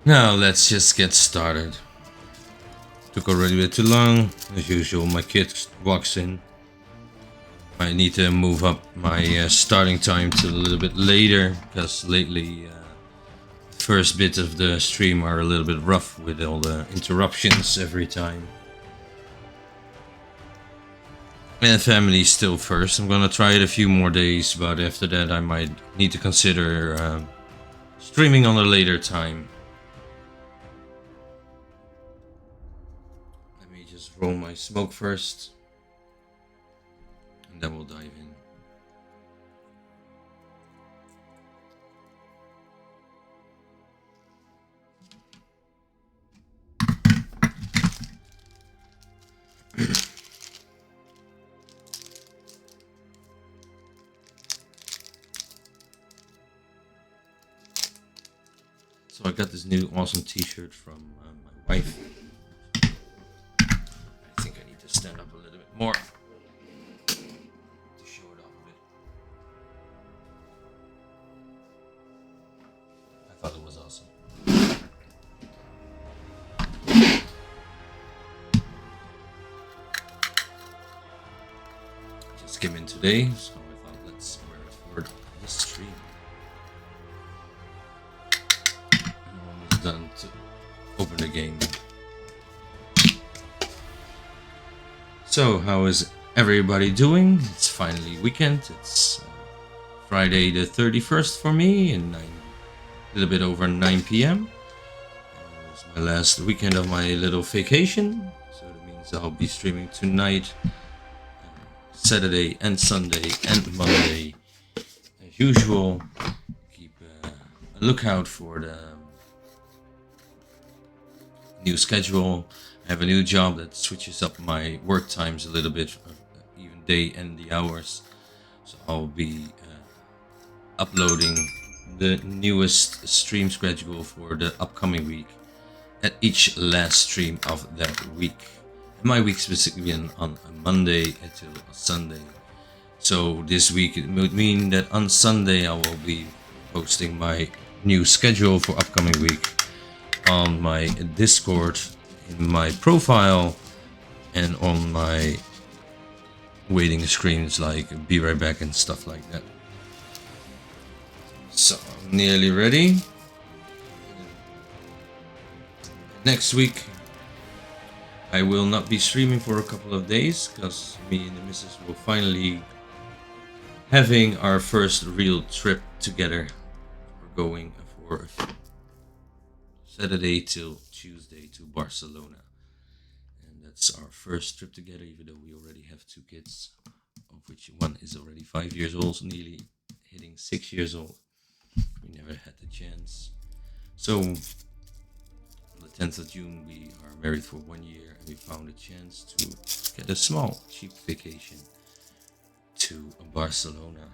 Now let's just get started. Took already a bit too long. As usual, my kid walks in. I need to move up my starting time to a little bit later, because lately first bit of the stream are a little bit rough with all the interruptions every time. And family still first. I'm gonna try it a few more days, but after that I might need to consider streaming on a later time. Let me just roll my smoke first, and then we'll dive in. So I got this new awesome t-shirt from my wife. I think I need to stand up a little bit more to show it off a bit. I thought it was awesome. Just came in today, so I thought let's wear it for this stream. Done to open the game. So how is everybody doing? It's finally weekend. It's Friday the 31st for me, and a little bit over 9 p.m. It's my last weekend of my little vacation, so that means I'll be streaming tonight, Saturday and Sunday and Monday as usual. Keep a lookout for the new schedule. I have a new job that switches up my work times a little bit, even day and the hours. So I'll be uploading the newest stream schedule for the upcoming week at each last stream of that week. My week specifically on a Monday until Sunday. So this week it would mean that on Sunday I will be posting my new schedule for upcoming week on my Discord, in my profile, and on my waiting screens like Be Right Back and stuff like that. So I'm nearly ready. Next week I will not be streaming for a couple of days, because me and the missus will finally having our first real trip together. We're going for Saturday till Tuesday to Barcelona, and that's our first trip together, even though we already have two kids, of which one is already 5 years old, nearly hitting 6 years old. We never had the chance. So on the 10th of June we are married for 1 year, and we found a chance to get a small cheap vacation to Barcelona.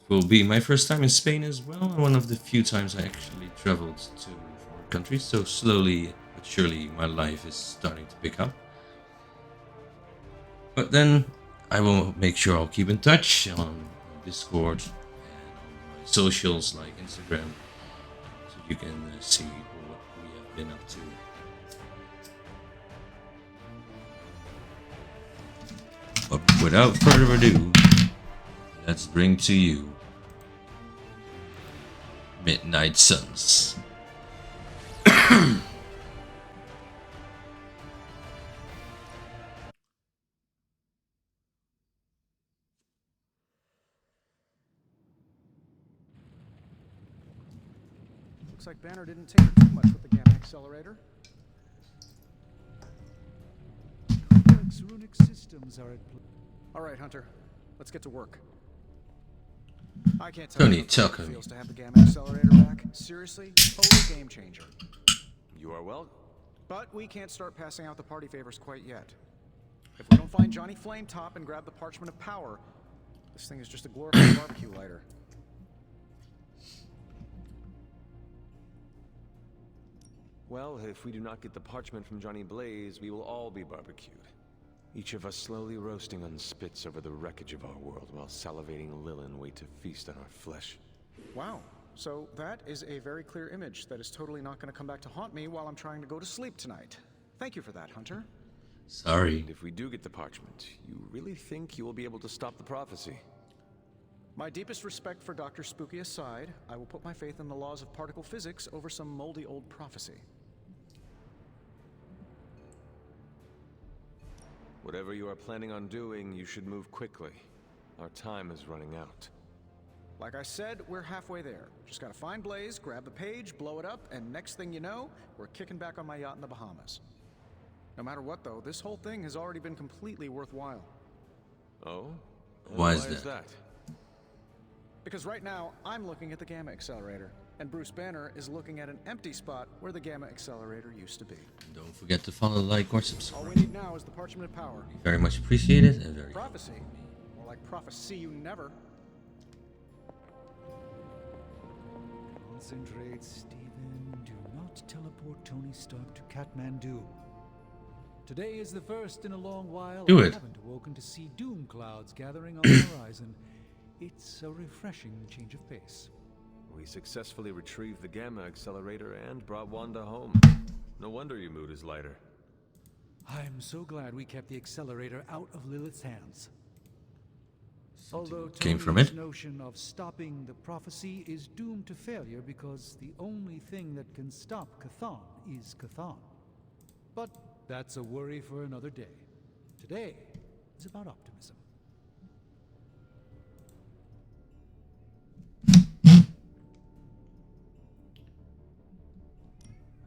Will be my first time in Spain as well, and one of the few times I actually traveled to foreign countries. So slowly but surely my life is starting to pick up. But then I will make sure I'll keep in touch on Discord and on my socials like Instagram, so you can see what we have been up to. But without further ado, let's bring to you Midnight Suns. Looks like Banner didn't tinker too much with the gamma accelerator. Complex runic systems are at play. All right, Hunter, let's get to work. I can't tell you how it feels to have the gamma accelerator back. Seriously, total game changer. You are well, but we can't start passing out the party favors quite yet. If we don't find Johnny Flametop and grab the Parchment of Power, this thing is just a glorified barbecue lighter. Well, if we do not get the parchment from Johnny Blaze, we will all be barbecued. Each of us slowly roasting on spits over the wreckage of our world, while salivating Lilith wait to feast on our flesh. Wow, So that is a very clear image that is totally not going to come back to haunt me while I'm trying to go to sleep tonight. Thank you for that, Hunter. Sorry. And if we do get the parchment, you really think you will be able to stop the prophecy? My deepest respect for Dr. Spooky aside, I will put my faith in the laws of particle physics over some moldy old prophecy. Whatever you are planning on doing, you should move quickly. Our time is running out. Like I said, we're halfway there. Just gotta find Blaze, grab the page, blow it up, and next thing you know, we're kicking back on my yacht in the Bahamas. No matter what, though, this whole thing has already been completely worthwhile. Oh? Why is that? Because right now, I'm looking at the Gamma Accelerator, and Bruce Banner is looking at an empty spot where the Gamma Accelerator used to be. Don't forget to follow, like, or All subscribe. we need now is the Parchment of Power. Very much appreciated and very Prophecy? More like prophecy you never. Concentrate, Stephen. Do not teleport Tony Stark to Kathmandu. Today is the first in a long while Do I it. haven't awoken to see doom clouds gathering on the horizon. It's a refreshing change of pace. We successfully retrieved the Gamma Accelerator and brought Wanda home. No wonder your mood is lighter. I'm so glad we kept the accelerator out of Lilith's hands. Although came from Tony's it. notion of stopping the prophecy is doomed to failure because the only thing that can stop Chthon is Chthon. But that's a worry for another day. Today is about optimism.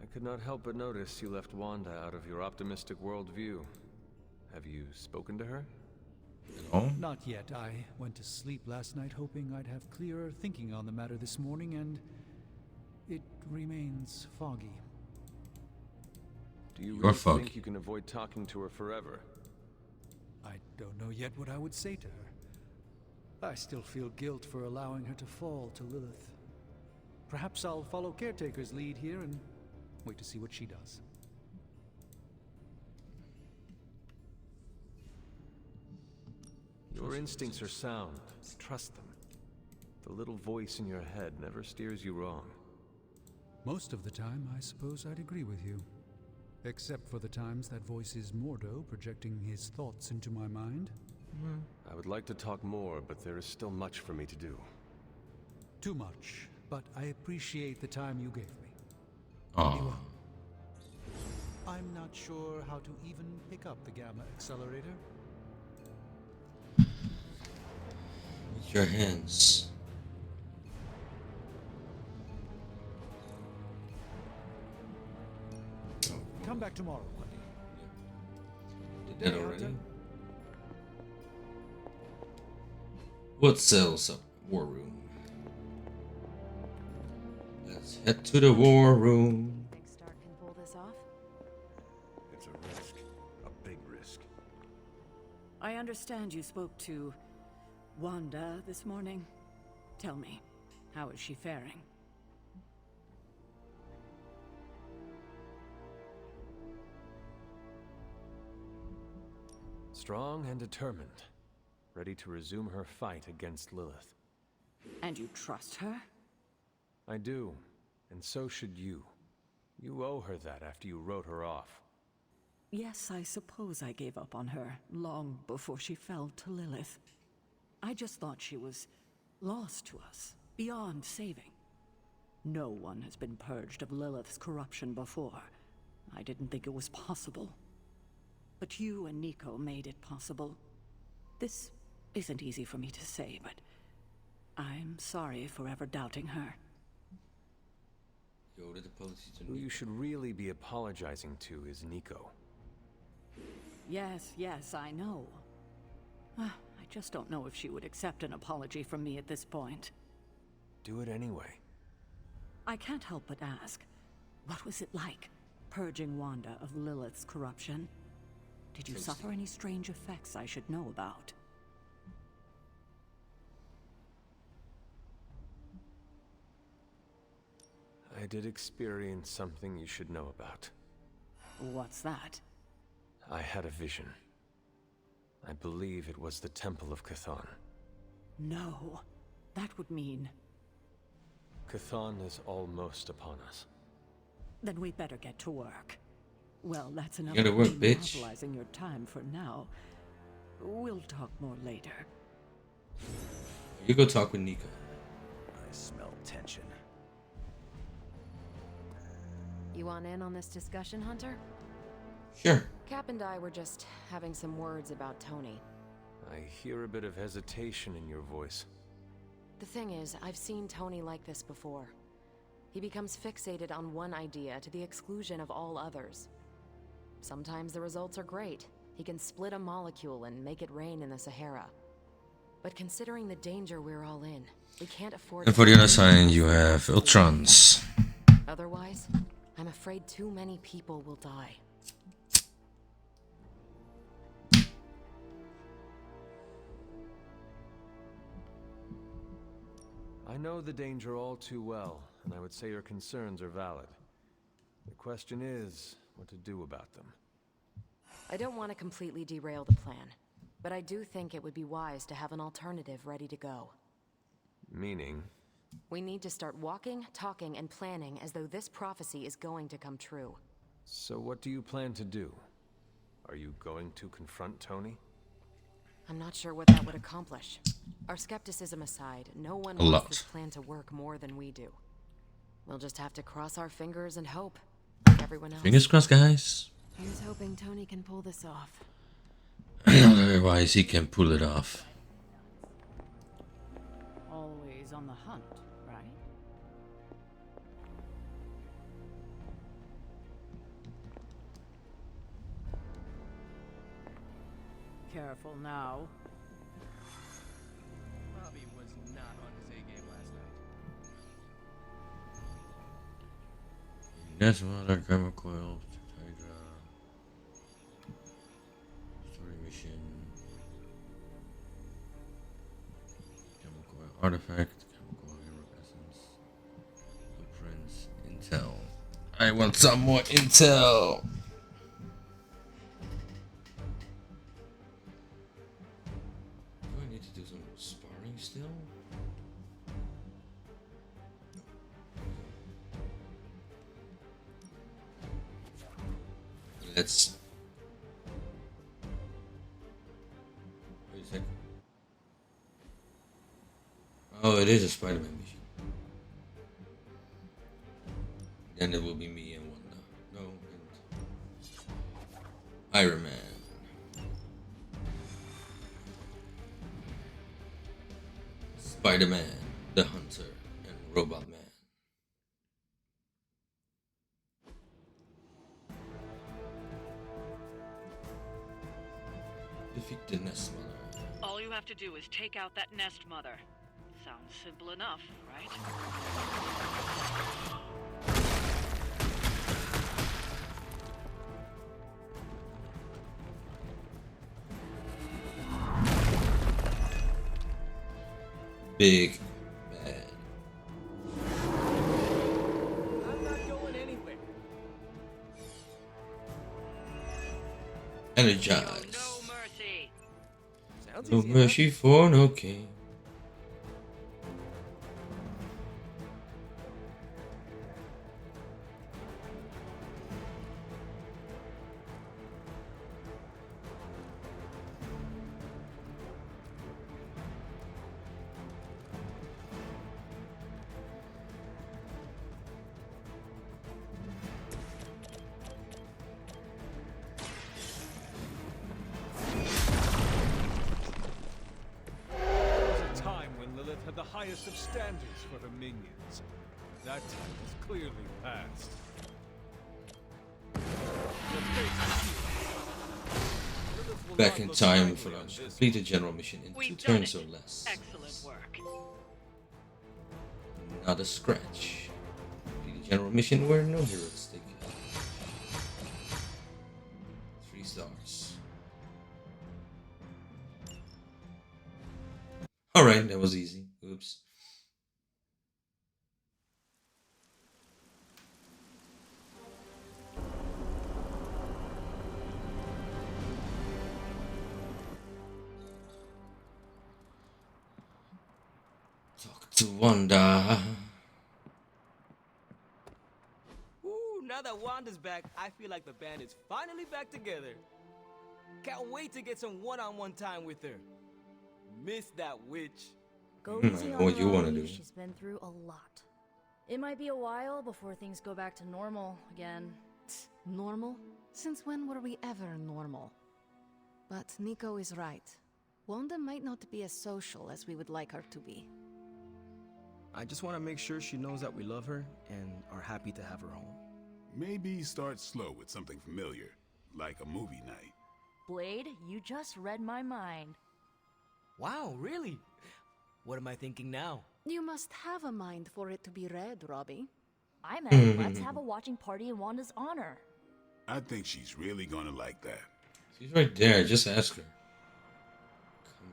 I could not help but notice you left Wanda out of your optimistic worldview. Have you spoken to her? Oh, Not yet. I went to sleep last night hoping I'd have clearer thinking on the matter this morning, and it remains foggy. Do you You're really foggy. think you can avoid talking to her forever? I don't know yet what I would say to her. I still feel guilt for allowing her to fall to Lilith. Perhaps I'll follow Caretaker's lead here and wait to see what she does. Your instincts are sound. Trust them. The little voice in your head never steers you wrong. Most of the time, I suppose I'd agree with you. Except for the times that voice is Mordo projecting his thoughts into my mind. I would like to talk more, but there is still much for me to do. Too much, but I appreciate the time you gave me. oh. I'm not sure how to even pick up the Gamma Accelerator. With your hands. Come back tomorrow, buddy. Did Today, that already? Hunter. What sells up? War room. Let's head to the war room. Think Stark can pull this off? It's a risk. A big risk. I understand you spoke to Wanda this morning. Tell me, how is she faring? Strong and determined. Ready to resume her fight against Lilith. And you trust her? I do, and so should you. You owe her that after you wrote her off. Yes, I suppose I gave up on her long before she fell to Lilith. I just thought she was lost to us, beyond saving. No one has been purged of Lilith's corruption before. I didn't think it was possible. But you and Nico made it possible. This isn't easy for me to say, but I'm sorry for ever doubting her. Yo, the policy to Who you should really be apologizing to is Nico. Yes, I know. I just don't know if she would accept an apology from me at this point. Do it anyway. I can't help but ask, what was it like, purging Wanda of Lilith's corruption? Did you suffer any strange effects I should know about? I did experience something you should know about. What's that? I had a vision. I believe it was the Temple of Chthon. No. That would mean... Chthon is almost upon us. Then we better get to work. Well, that's enough gotta of work, me bitch. monopolizing your time for now. We'll talk more later. You go talk with Nico. I smell tension. You want in on this discussion, Hunter? Sure. Cap and I were just having some words about Tony. I hear a bit of hesitation in your voice. The thing is, I've seen Tony like this before. He becomes fixated on one idea to the exclusion of all others. Sometimes the results are great. He can split a molecule and make it rain in the Sahara. But considering the danger we're all in, we can't afford... And for the other side, you have Ultrons. Otherwise, I'm afraid too many people will die. I know the danger all too well, and I would say your concerns are valid. The question is, what to do about them. I don't want to completely derail the plan, but I do think it would be wise to have an alternative ready to go. Meaning? We need to start walking, talking, and planning as though this prophecy is going to come true. So what do you plan to do? Are you going to confront Tony? I'm not sure what that would accomplish. Our skepticism aside, no one wants this plan to work more than we do. We'll just have to cross our fingers and hope, like everyone else. Fingers crossed, guys. Here's hoping Tony can pull this off. Otherwise, he can pull it off. Always on the hunt, right? Careful now. Bobby was not on his A game last night. That's another camera coil. Hydra. Story mission. Chemical artifact. Chemical iridescence. Blueprints. Intel. I want some more intel. Do I need to do some sparring still? Let's. Wait a second. Oh, it is a Spiderman mission. Then it will be me and Wanda. No, and Iron Man. Spiderman, the Hunter, and Robot Man. Defeat the Nest Mother. All you have to do is take out that nest mother. Sounds simple enough, right? Big bad. I'm not going anywhere. Energized. No mercy. Sounds No easy enough. mercy for no king. There was a time when Lilith had the highest of standards for her minions. That time is clearly past. Your fate is sealed. Lilith will Back not in look time kindly for on lunch. this Complete the general mission in 2 We've done turns or it. less. Excellent work. Not a scratch. Complete the general mission where no heroes take it. 3 stars. Alright, that was easy. Oops. Talk to Wanda. Wanda's back, I feel like the band is finally back together. Can't wait to get some one-on-one time with her. Miss that witch. Go I easy know on what you wanna Robbie. do. She's been through a lot. It might be a while before things go back to normal again. Normal? Since when were we ever normal? But Nico is right. Wanda might not be as social as we would like her to be. I just want to make sure she knows that we love her and are happy to have her home. Maybe start slow with something familiar, like a movie night. Blade, you just read my mind. Wow, really? What am I thinking now? You must have a mind for it to be read, Robbie. I meant let's have a watching party in Wanda's honor. I think she's really gonna like that. She's right there. Just ask her. Come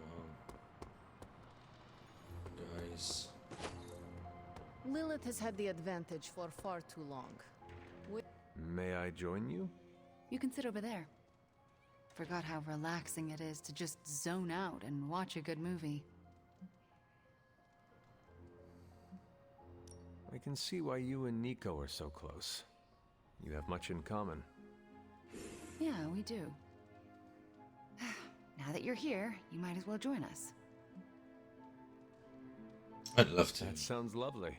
on, guys. Lilith has had the advantage for far too long. May I join you? You can sit over there. Forgot how relaxing it is to just zone out and watch a good movie. I can see why you and Nico are so close. You have much in common. Yeah, we do. Now that you're here, you might as well join us. I'd love to. That sounds lovely.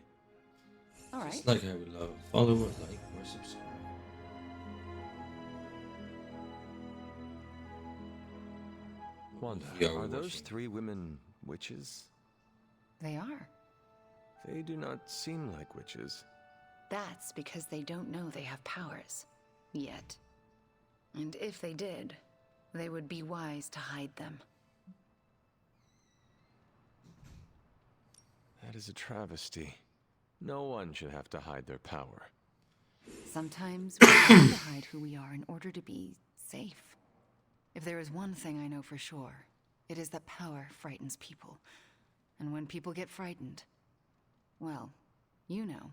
All right. Just like I would love. Follow, like, or subscribe. Wanda, Yeah, are we're those watching. 3 women witches? They are. They do not seem like witches. That's because they don't know they have powers. Yet. And if they did, they would be wise to hide them. That is a travesty. No one should have to hide their power. Sometimes we have to hide who we are in order to be safe. If there is one thing I know for sure, it is that power frightens people. And when people get frightened, well, you know.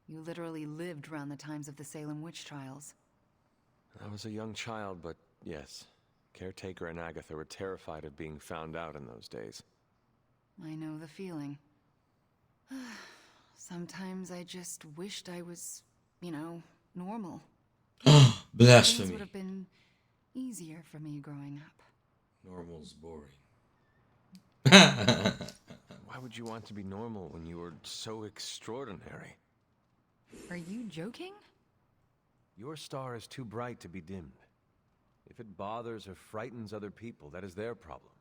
You literally lived around the times of the Salem witch trials. I was a young child, but yes. Caretaker and Agatha were terrified of being found out in those days. I know the feeling. Sometimes I just wished I was, normal. Things Blasphemy. would have been easier for me growing up. Normal's boring. Why would you want to be normal when you were so extraordinary? Are you joking? Your star is too bright to be dimmed. If it bothers or frightens other people, that is their problem,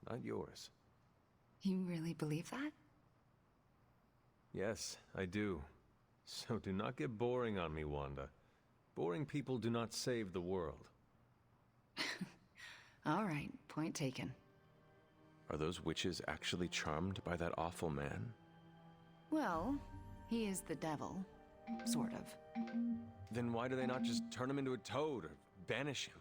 not yours. You really believe that? Yes, I do. So do not get boring on me, Wanda. Boring people do not save the world. All right, point taken. Are those witches actually charmed by that awful man? Well, he is the devil. Sort of. Then why do they not just turn him into a toad or banish him?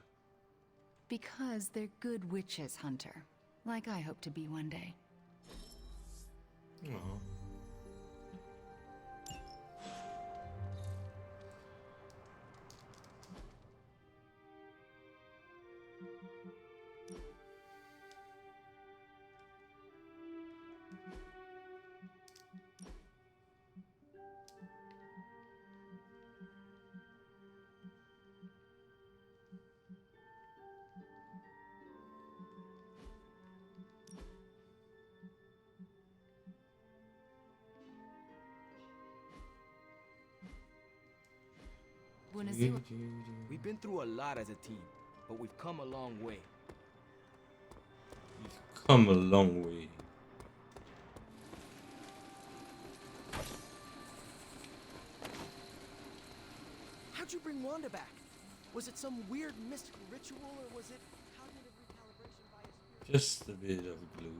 Because they're good witches, Hunter. Like I hope to be one day. Aw. We've been through a lot as a team, but we've come a long way. You've come a long way. How'd you bring Wanda back? Was it some weird mystical ritual, or was it cognitive recalibration by a spirit? Just a bit of glue.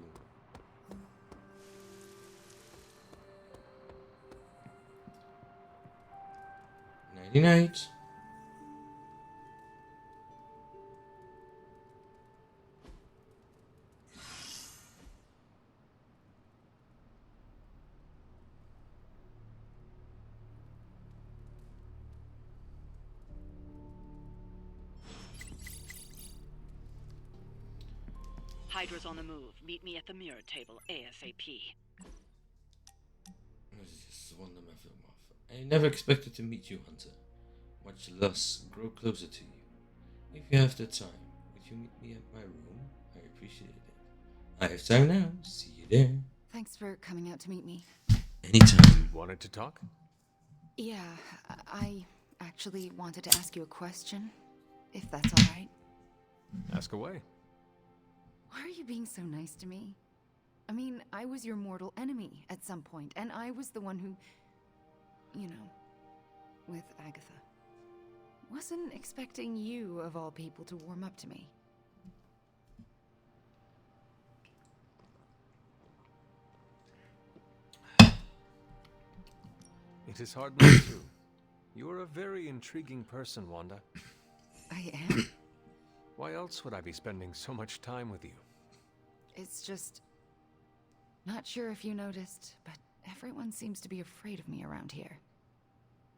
Night. Hydra's on the move. Meet me at the mirror table ASAP. This is just one of my film off. I never expected to meet you, Hunter. watch the lust grow closer to you. If you have the time, would you meet me at my room? I appreciate it. I have time now. See you there. Thanks for coming out to meet me. Anytime. Wanted to talk? Yeah, I actually wanted to ask you a question, if that's all right. Ask away. Why are you being so nice to me? I mean, I was your mortal enemy at some point, and I was the one who, you know, with Agatha. Wasn't expecting you, of all people, to warm up to me. It is hard not to. You are a very intriguing person, Wanda. I am? Why else would I be spending so much time with you? It's just... Not sure if you noticed, but everyone seems to be afraid of me around here.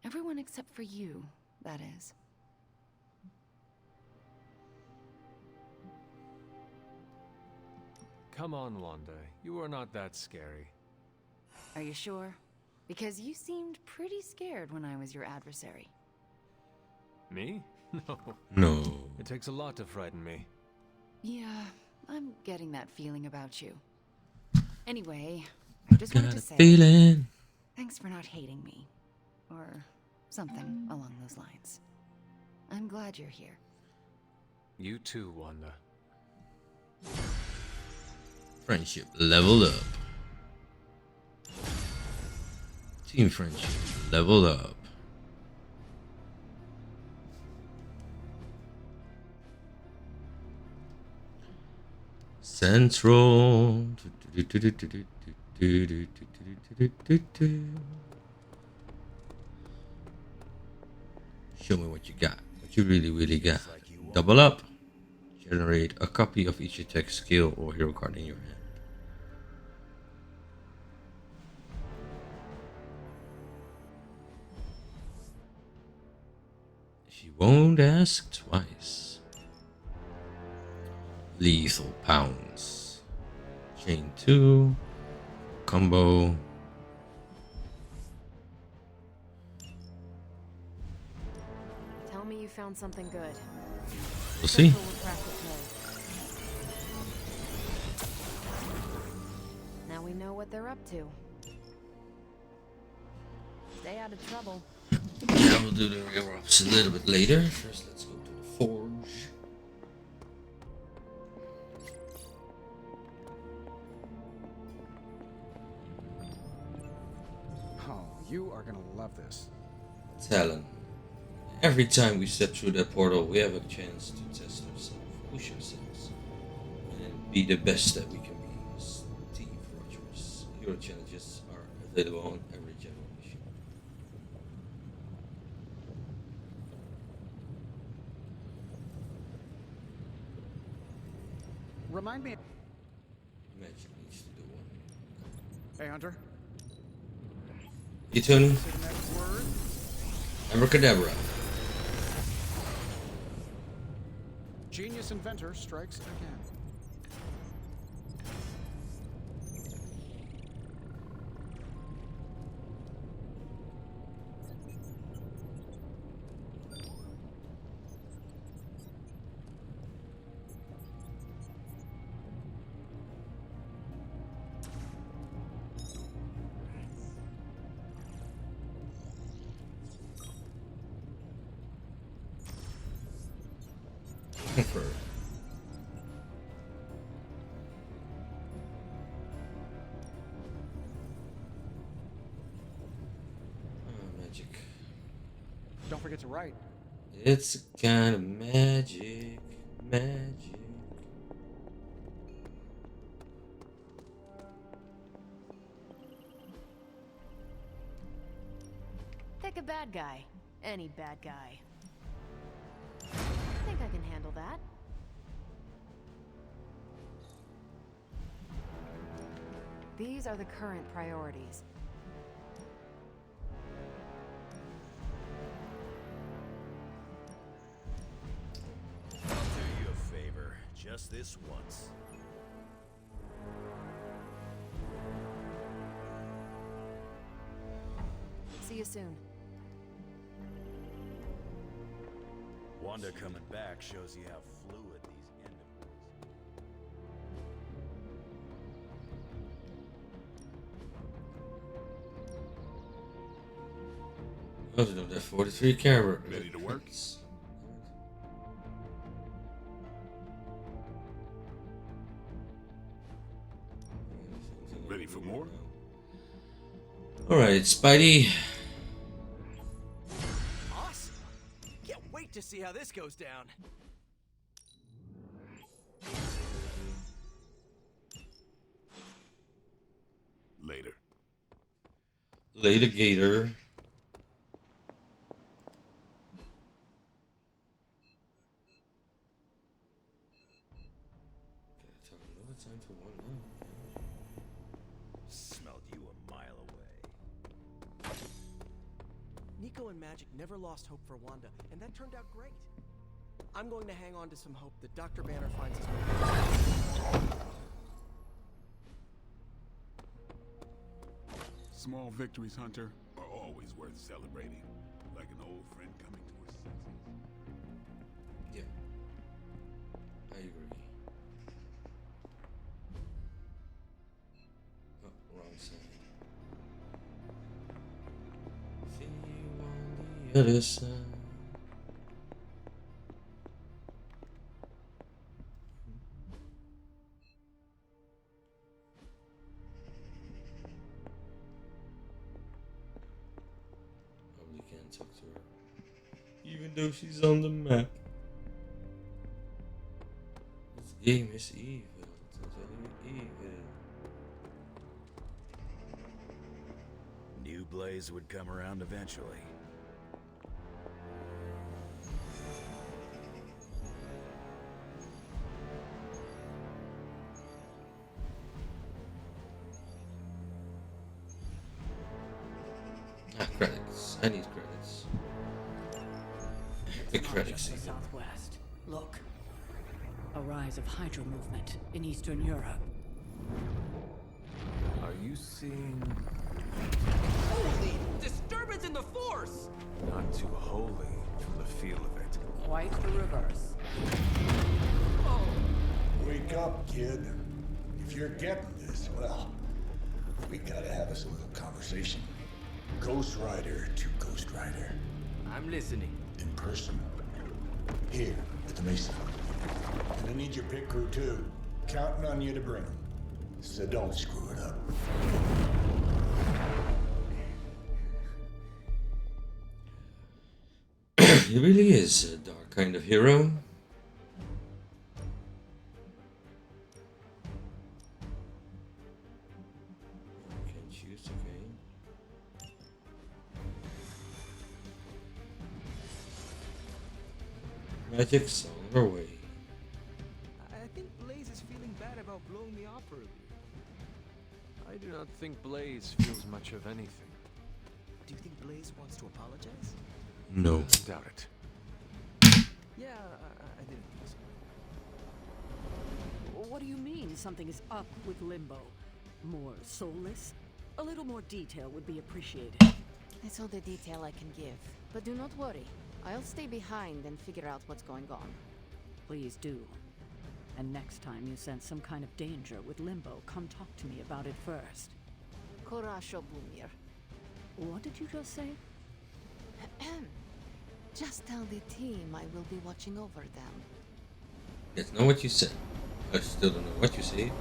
Everyone except for you, that is. Come on, Wanda. You are not that scary. Are you sure? Because you seemed pretty scared when I was your adversary. Me? No. No. It takes a lot to frighten me. Yeah, I'm getting that feeling about you. Anyway, I just wanted to say... feeling. Thanks for not hating me. Or something along those lines. I'm glad you're here. You too, Wanda. Friendship level up. Team friendship level up. Central. Show me what you got. What you really got. Double up. Generate a copy of each attack skill or hero card in your hand. She won't ask twice. Lethal pounce. Chain 2. Combo. Tell me you found something good. We'll see. Now we know what they're up to. Stay out of trouble. Yeah, we'll do the rear ups a little bit later. First, let's go to the forge. Oh, you are gonna love this. Talon. Every time we step through that portal, we have a chance to test ourselves, push ourselves, and be the best that we can be. Steve Rogers. Hero challenges are available on every general mission. Remind me. Magic needs to do one. Hey, Hunter. Hey, Tony. Say the next word. Abracadabra. Genius inventor strikes again. Confirm. Magic. Don't forget to write. It's a kind of magic. Pick a bad guy. Any bad guy. I think I can handle that. These are the current priorities. I'll do you a favor, just this once. See you soon. Wanda coming back shows you how fluid these endermen. Oh, they don't have 43 camera. Ready to work? Ready for more? Alright, Spidey. Awesome! Can't wait to see how this goes down. Later. Later, Gator. Time for one now. Smelled you a mile away. Nico and Magic never lost hope for Wanda, and that turned out great. I'm going to hang on to some hope that Dr. Banner finds his way. Small victories, Hunter, are always worth celebrating. Like an old friend coming to his senses. Yeah. I agree. Oh, wrong side. See you on the other side. Probably can't talk to her. Even though she's on the map. This game is evil. Totally evil. New Blaze would come around eventually. Ah, credits. I need credits. The credits. The Southwest. Look. A rise of Hydra movement in Eastern Europe. Are you seeing... Holy! Disturbance in the Force! Not too holy from the feel of it. Quite the reverse. Wake up, kid. If you're getting this, well, we gotta have us a little conversation. Ghost Rider to Ghost Rider. I'm listening. In person. Here, at the Mesa. And I need your pit crew too. Counting on you to bring them. So don't screw it up. He really is a dark kind of hero. Can't choose, okay. Magic's on her way. I think Blaze is feeling bad about blowing the opera lead. I do not think Blaze feels much of anything. Do you think Blaze wants to apologize? No. I doubt it. Yeah, I didn't think so. What do you mean something is up with Limbo? More soulless? A little more detail would be appreciated. It's all the detail I can give. But do not worry. I'll stay behind and figure out what's going on. Please do. And next time you sense some kind of danger with Limbo, come talk to me about it first. Korasho Bumir. What did you just say? Just tell the team I will be watching over them. That's not what you said. I still don't know what you said.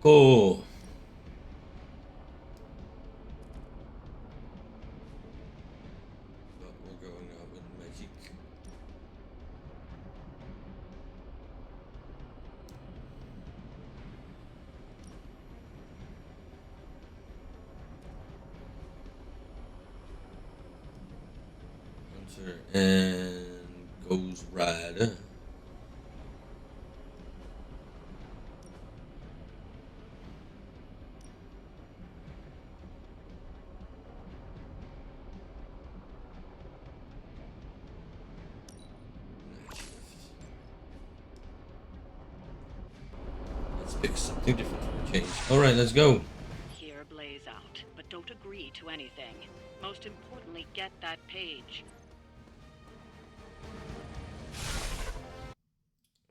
Cool. But we're going out with magic. Hunter and Ghost Rider. Let's pick something different for a change. Alright, let's go. Hear Blaze out, but don't agree to anything. get that page.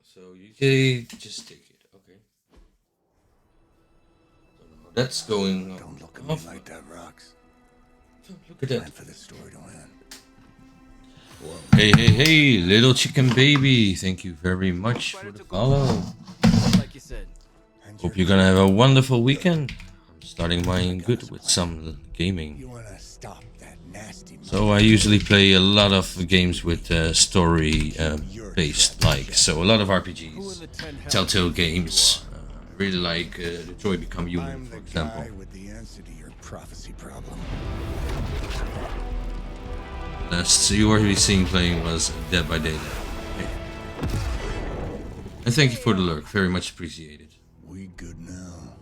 So you just take it, okay? Don't know how that's going. Don't look at me like that, Rox. Look at that. Time for this story to end. Hey, little chicken baby. Thank you very much for the follow. Like you said. Hope you're gonna have a wonderful weekend. I'm starting mine good with some gaming. You wanna stop that nasty. So I usually play a lot of games with story based, so a lot of RPGs, Telltale games. I really like Detroit Become Human, for example. With the answer to your prophecy problem. Last you already seen playing was Dead by Daylight. Hey. And thank you for the lurk, very much appreciated. We good now.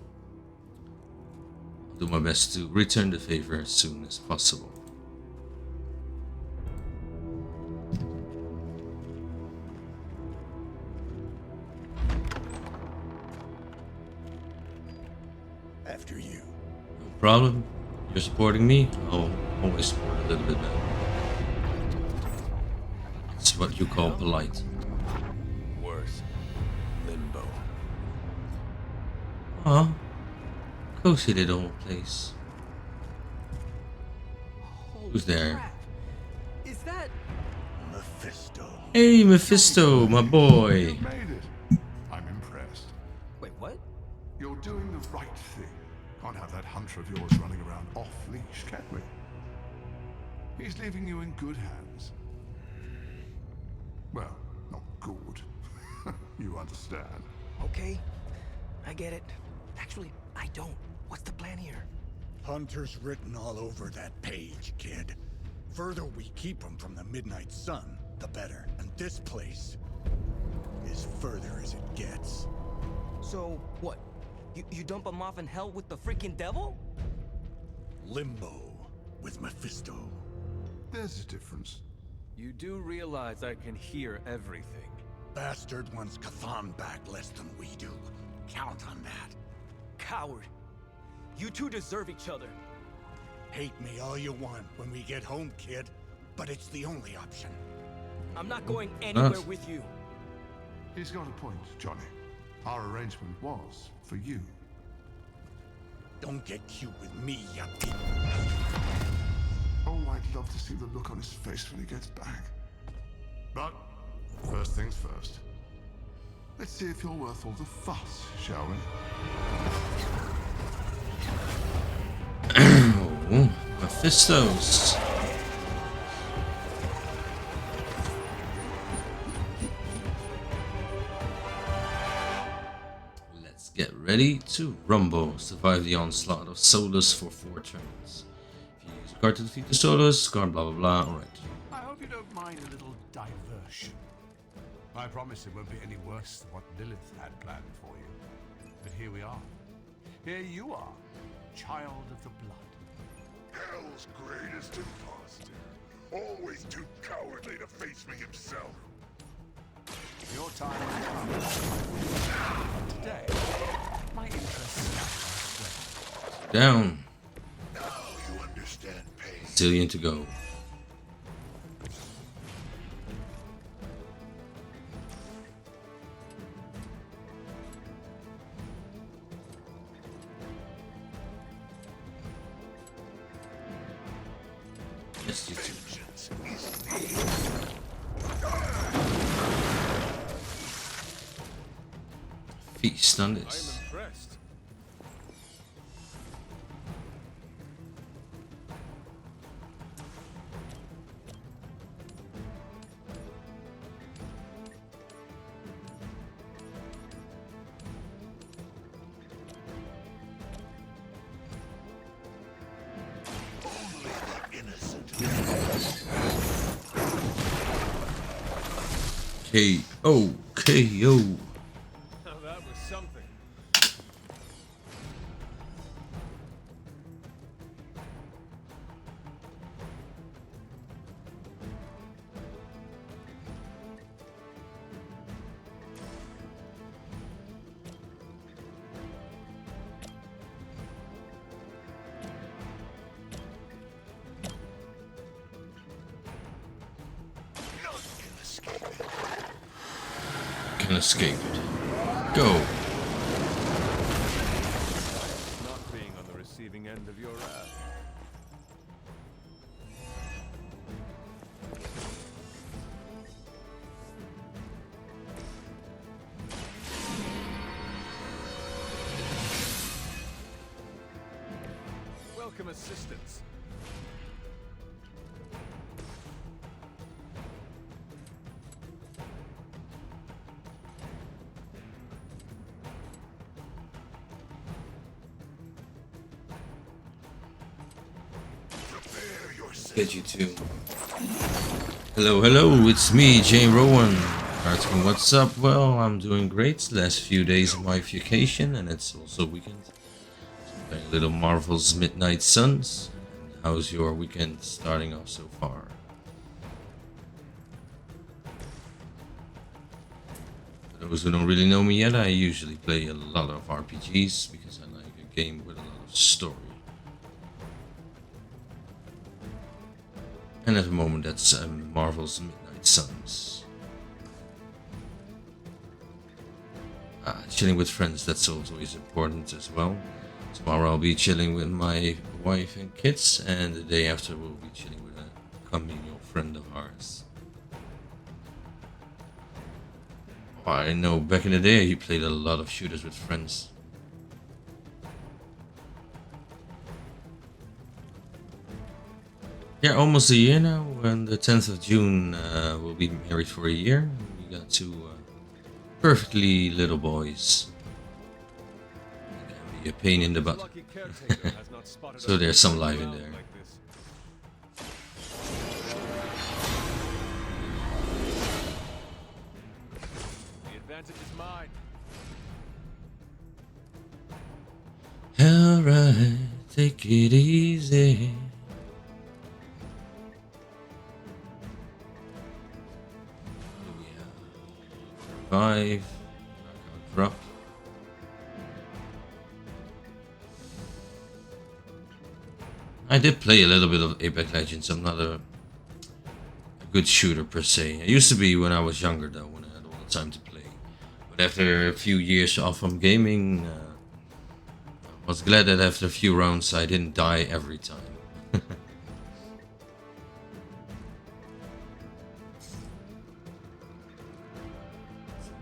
I'll do my best to return the favor as soon as possible. After you. No problem. You're supporting me. I'll always support a little bit better. It's what you call polite. Worse. Limbo. Aw. Cozy little place. Who's there? Is that Mephisto? Hey, Mephisto, my boy. You made it. I'm impressed. Wait, what? You're doing the right thing. Can't have that hunter of yours running around off-leash, can we? He's leaving you in good hands. Well, not good. You understand. Okay. I get it. Actually, I don't. What's the plan here? Hunter's written all over that page, kid. Further we keep him from the midnight sun, the better. And this place is further as it gets. So, what? You dump him off in hell with the freaking devil? Limbo with Mephisto. There's a difference. You do realize I can hear everything. Bastard wants Chthon back less than we do. Count on that. Coward. You two deserve each other. Hate me all you want when we get home, kid. But it's the only option. I'm not going anywhere with you. He's got a point, Johnny. Our arrangement was for you. Don't get cute with me, ya pig. Oh, I'd love to see the look on his face when he gets back. But first things first. Let's see if you're worth all the fuss, shall we? Oh, Mephistos. Let's get ready to rumble. Survive the onslaught of Solus for 4 turns. If you use a card to defeat the Solus, card blah blah blah. Alright. I hope you don't mind a little diversion. I promise it won't be any worse than what Lilith had planned for you. But here we are. Here you are, child of the blood. Hell's greatest imposter. Always too cowardly to face me himself. Your time has come. Today, my interests are Down. Now you understand pain. Zillion to go. Yes, you too. Feast on this. I'm impressed. K.O. K.O. Now that was something. and escape it. Go! Not being on the receiving end of your wrath. Welcome assistance. Get you too. Hello, it's me, Jay Rowan. Asking what's up? Well, I'm doing great. Last few days of my vacation, and it's also weekend. So playing a little Marvel's Midnight Suns. And how's your weekend starting off so far? For those who don't really know me yet, I usually play a lot of RPGs because I like a game with a lot of story. And at the moment that's Marvel's Midnight Suns. Chilling with friends, that's always important as well. Tomorrow I'll be chilling with my wife and kids, and the day after we'll be chilling with a congenial friend of ours. Oh, I know back in the day he played a lot of shooters with friends. Yeah, almost a year now. On the 10th of June, we'll be married for a year. We got two perfectly little boys. It can be a pain in the butt. So there's some life in there. The advantage is mine. Alright, take it easy. Five, drop. I did play a little bit of Apex Legends. I'm not a good shooter per se. I used to be when I was younger though, when I had all the time to play. But after a few years off from gaming, I was glad that after a few rounds I didn't die every time.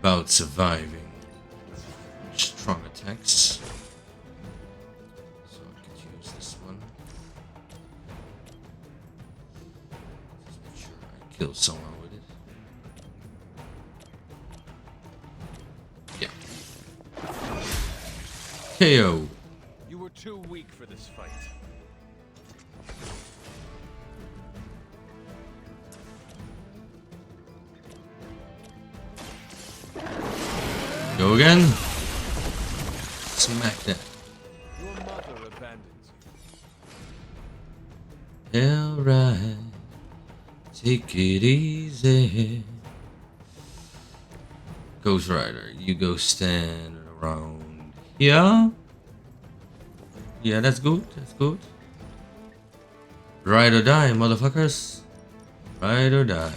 About surviving strong attacks, so I could use this one. Just make sure I kill someone with it. Yeah. KO. You were too weak for this fight. Go again. Smack that. Your mother abandons you. Alright. Take it easy. Ghost Rider, you go stand around here. Yeah, that's good. That's good. Ride or die, motherfuckers. Ride or die.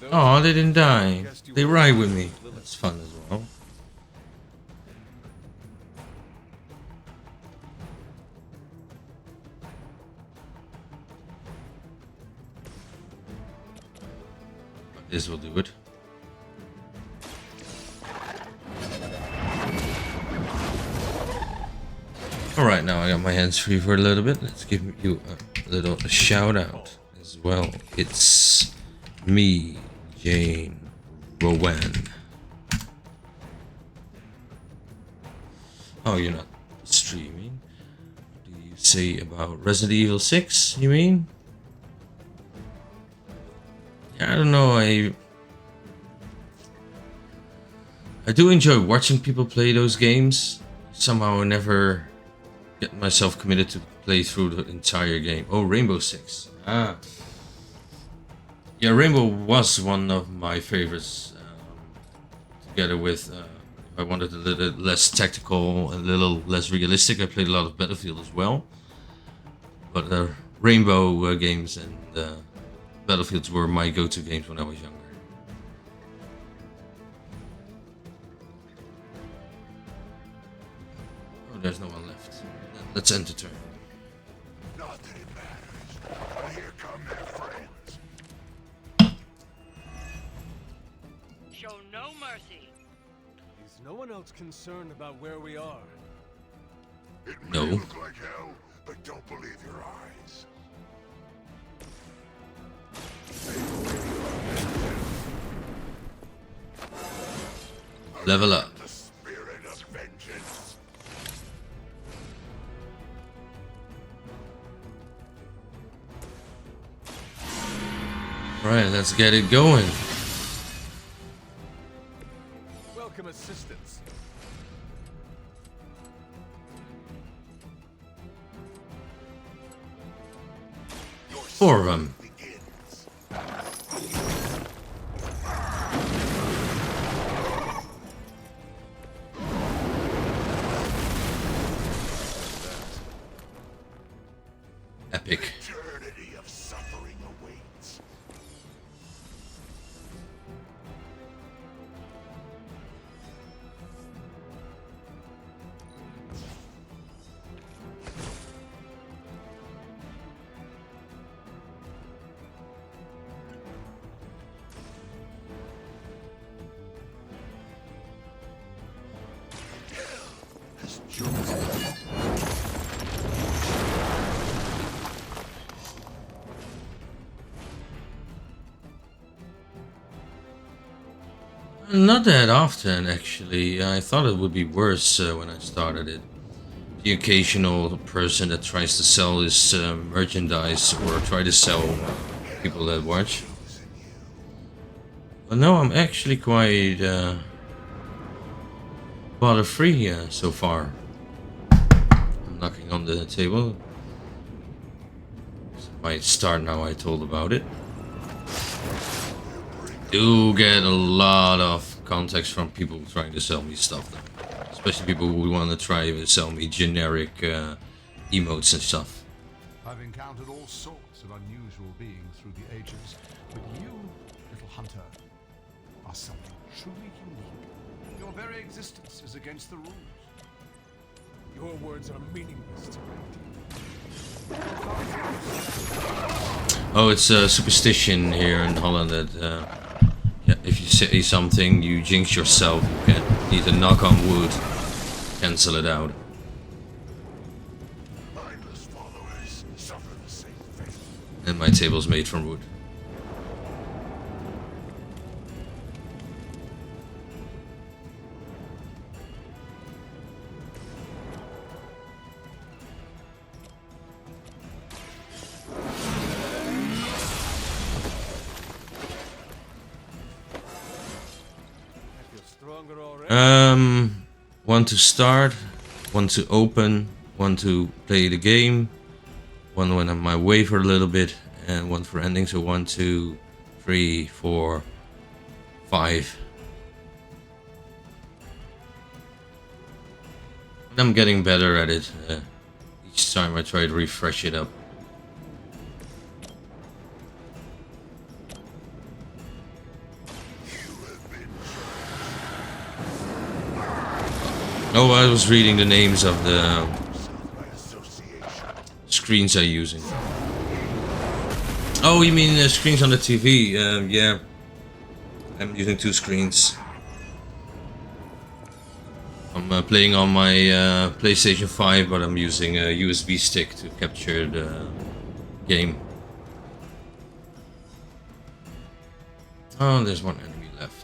Oh, they didn't die. They ride with me. That's fun as well. But this will do it. Alright, now I got my hands free for a little bit. Let's give you a little shout out as well. It's me, Jane Rowan. Oh, you're not streaming? What do you say about Resident Evil 6, you mean? Yeah, I don't know, I do enjoy watching people play those games. Somehow I never get myself committed to play through the entire game. Oh, Rainbow Six. Ah. Yeah, Rainbow was one of my favorites. Together with, if I wanted a little less tactical, a little less realistic, I played a lot of Battlefield as well. But Rainbow games and Battlefields were my go-to games when I was younger. Oh, there's no one left. Let's end the turn. Nothing matters. But here come their friends. Show no mercy. Is no one else concerned about where we are? It No. may look like hell, but don't believe your eyes. Level up. The spirit of vengeance. Right, let's get it going. Welcome assistance. Four of them. Epic. Eternity of suffering awaits. Has chosen. Not that often, actually. I thought it would be worse when I started it. The occasional person that tries to sell his merchandise or try to sell people that watch. But no, I'm actually quite bother-free so far. I'm knocking on the table. It might start now I told about it. Do get a lot of contacts from people trying to sell me stuff though. Especially people who want to try to sell me generic emotes and stuff. I've encountered all sorts of unusual beings through the ages, but you, little hunter, are something truly unique. Your very existence is against the rules. Your words are meaningless to me. Oh, it's a superstition here in Holland that yeah, if you say something, you jinx yourself. You need to knock on wood, cancel it out. Mindless followers suffer the same fate. And my table's made from wood. One to start, one to open, one to play the game, one when I'm away for a little bit, and one for ending. So 1, 2, 3, 4, 5. And I'm getting better at it. Each time I try to refresh it up. Oh, I was reading the names of the screens I'm using. Oh, you mean the screens on the TV? Yeah. I'm using 2 screens. I'm playing on my PlayStation 5, but I'm using a USB stick to capture the game. Oh, there's one enemy left.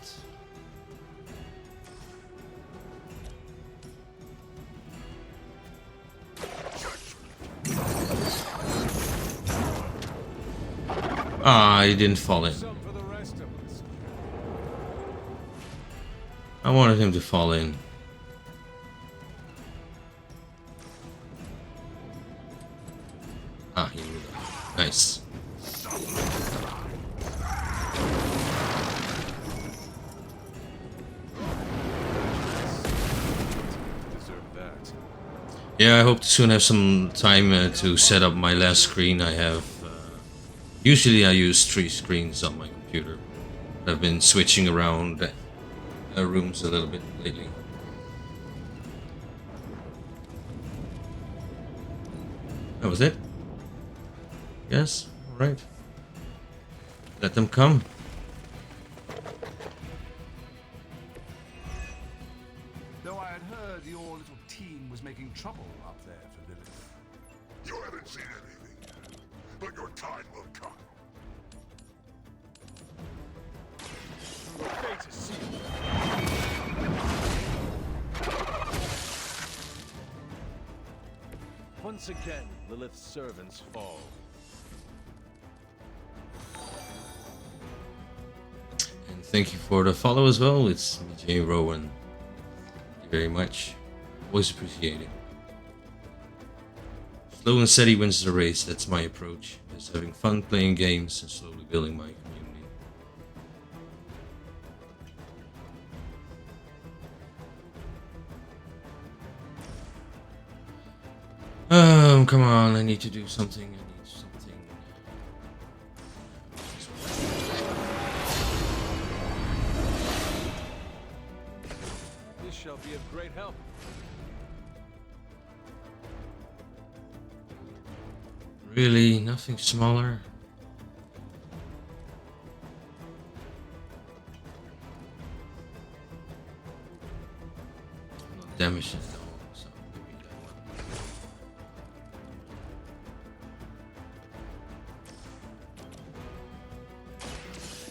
Ah, he didn't fall in. I wanted him to fall in. Ah, he moved up. Nice. Yeah, I hope to soon have some time to set up my last screen. I have usually I use 3 screens on my computer. I've been switching around rooms a little bit lately. That was it? Yes? Alright. Let them come. Though I had heard your little team was making trouble up there for Lilith. You haven't seen anything, but your time will come. Your fate is sealed. Once again, Lilith's servants fall. And thank you for the follow as well. It's me, J. Rowan. Thank you very much. Always appreciated. Slow and steady wins the race. That's my approach. Just having fun playing games and slowly building my community. Come on, I need to do something. I need something. This shall be of great help. Really? Nothing smaller? Not damage at all, so give me that one.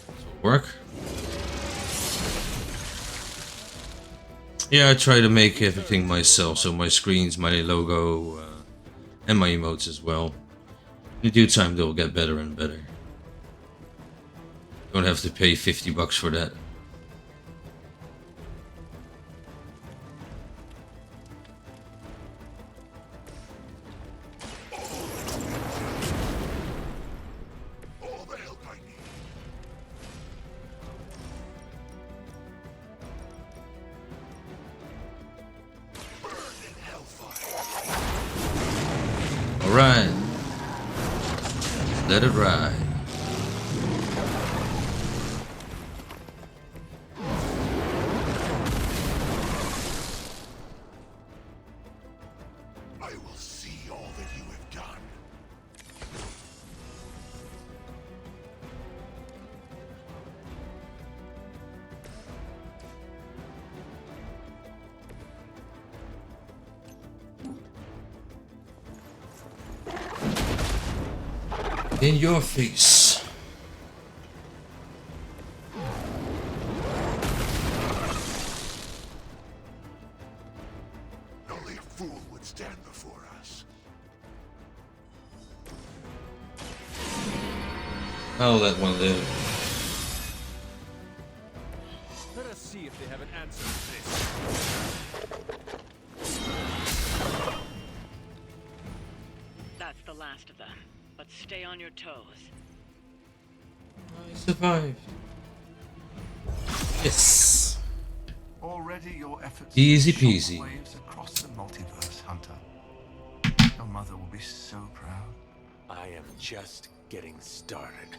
This will work. Yeah, I try to make everything myself, so my screens, my logo, and my emotes as well. In due time, they'll get better and better. Don't have to pay $50 for that. All the help I need. Burn in hellfire. All right. Let it ride. I will see all that you have done. In your face. Only a fool would stand before us. I'll let one live. Let us see if they have an answer to this. That's the last of them. But stay on your toes. I survived. Yes. Already your efforts Easy peasy. waves across the multiverse, Hunter. Your mother will be so proud. I am just getting started.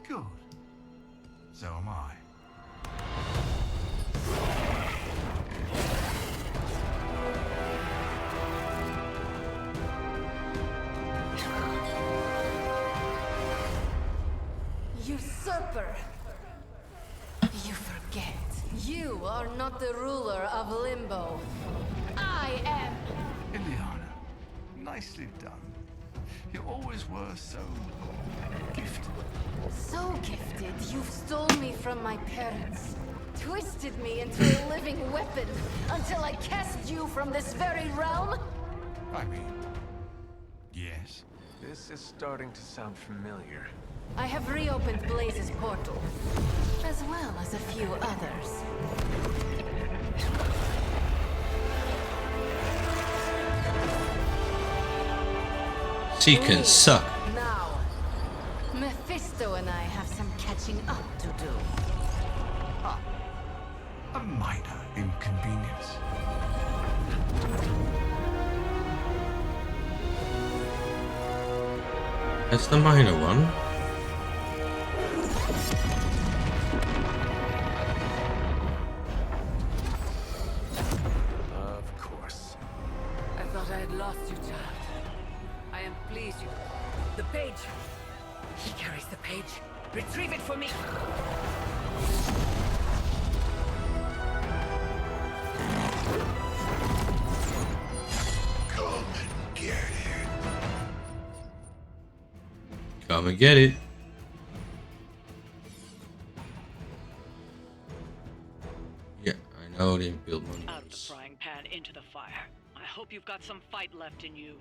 Good. So am I. Usurper! You forget. You are not the ruler of Limbo. I am! Ileana, nicely done. You always were so gifted. So gifted, you've stolen me from my parents. Twisted me into a living weapon until I cast you from this very realm? I mean, yes. This is starting to sound familiar. I have reopened Blaze's portal, as well as a few others. She can suck. Now, Mephisto and I have some catching up to do. A minor inconvenience. That's the minor one. Of course. I thought I had lost you, child. I am pleased you... The page! He carries the page. Retrieve it for me! Come and get it. Come and get it. Yeah, I know they built one. Out of the frying pan into the fire. I hope you've got some fight left in you.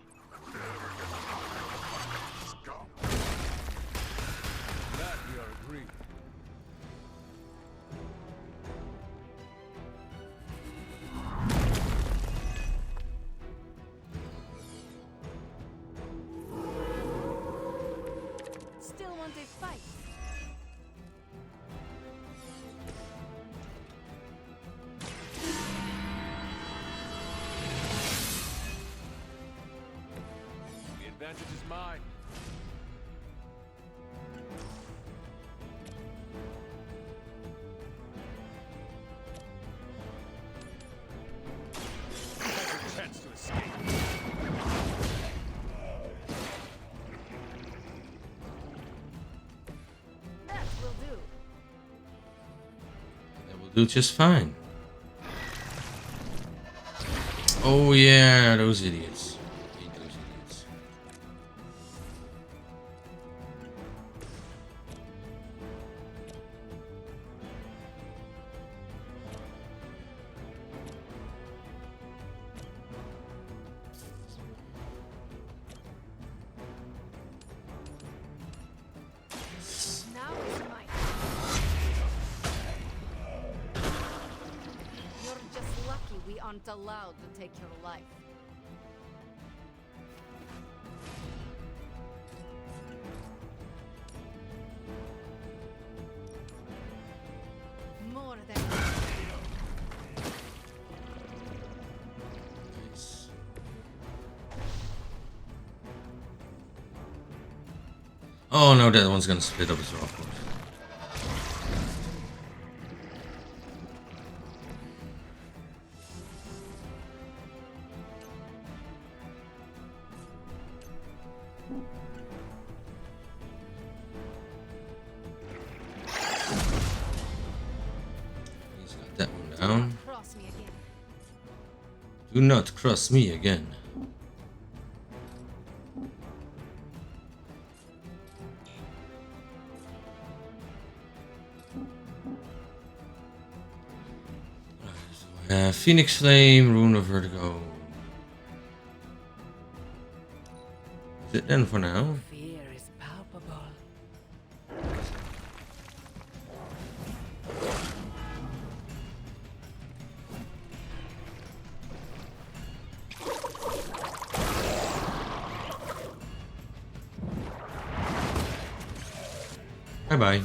That we are agreed. Still want a fight? The advantage is mine. Has a chance to escape. That will do. That will do just fine. Oh yeah, those idiots. I hate those idiots. Now it's mine. You're just lucky we aren't allowed to take your life. More than Nice. Oh no, that one's gonna split up as well, of course. He's got that one down. cross me again. Do not cross me again. Phoenix Flame, Rune of Vertigo. Is it then for now? Fear is palpable. Bye bye.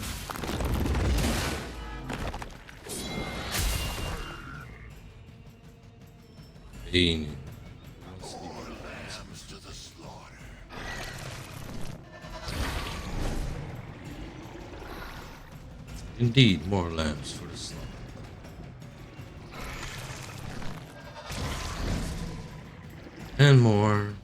Pain. Lambs to the slaughter. Indeed, more lambs for the slaughter. And more.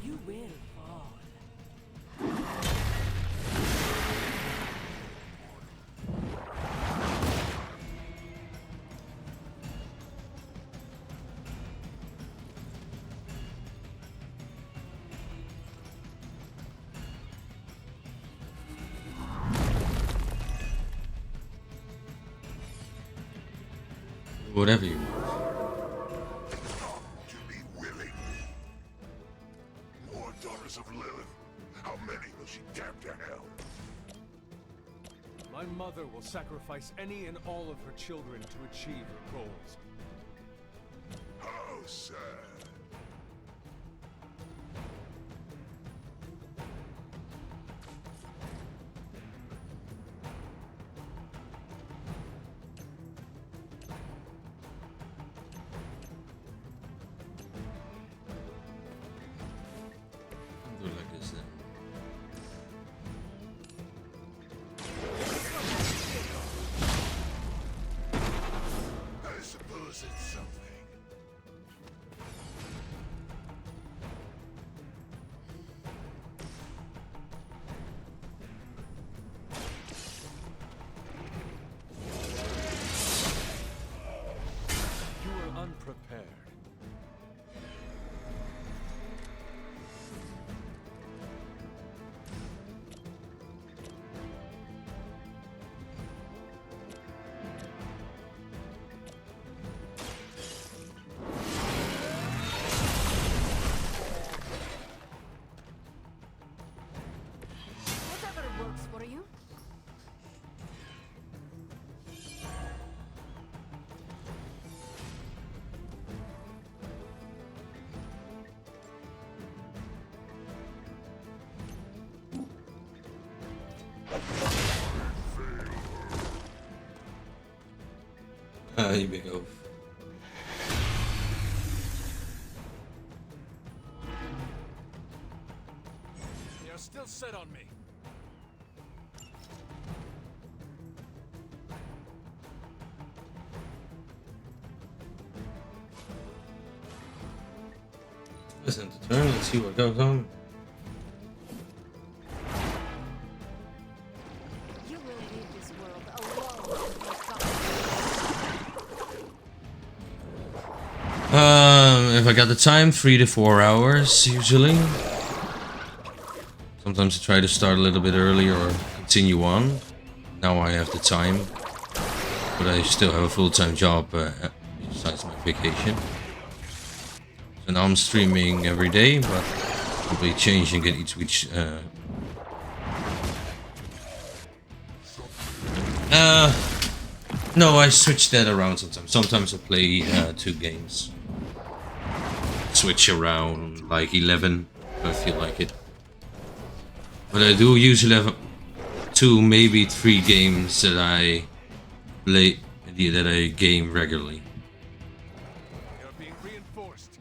You will fall. Whatever you want. To be willing. More daughters of Lilith. How many will she damn to hell? My mother will sacrifice any and all of her children to achieve her goals. How sad. You big oaf. You're still set on me. Listen to turn. Let's see what goes on. You will leave this world alone. If I got the time, 3 to 4 hours usually. Sometimes I try to start a little bit earlier or continue on. Now I have the time, but I still have a full-time job besides my vacation. So now I'm streaming every day, but I'll be changing it each week. No, I switch that around sometimes. Sometimes I play 2 games. Switch around like 11 if I feel like it. But I do usually have 2, maybe 3 games that I play, that I game regularly. You're being reinforced.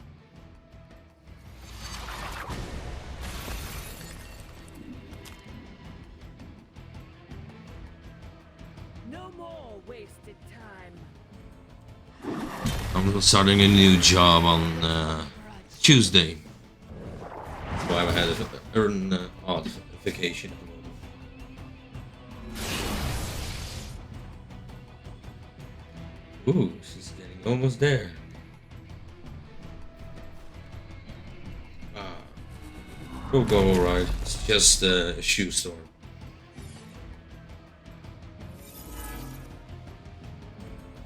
No more wasted time. I'm starting a new job on Tuesday. That's why I had to earn odd vacation at the moment. Ooh, she's getting almost there. We'll go alright. It's just a shoe store.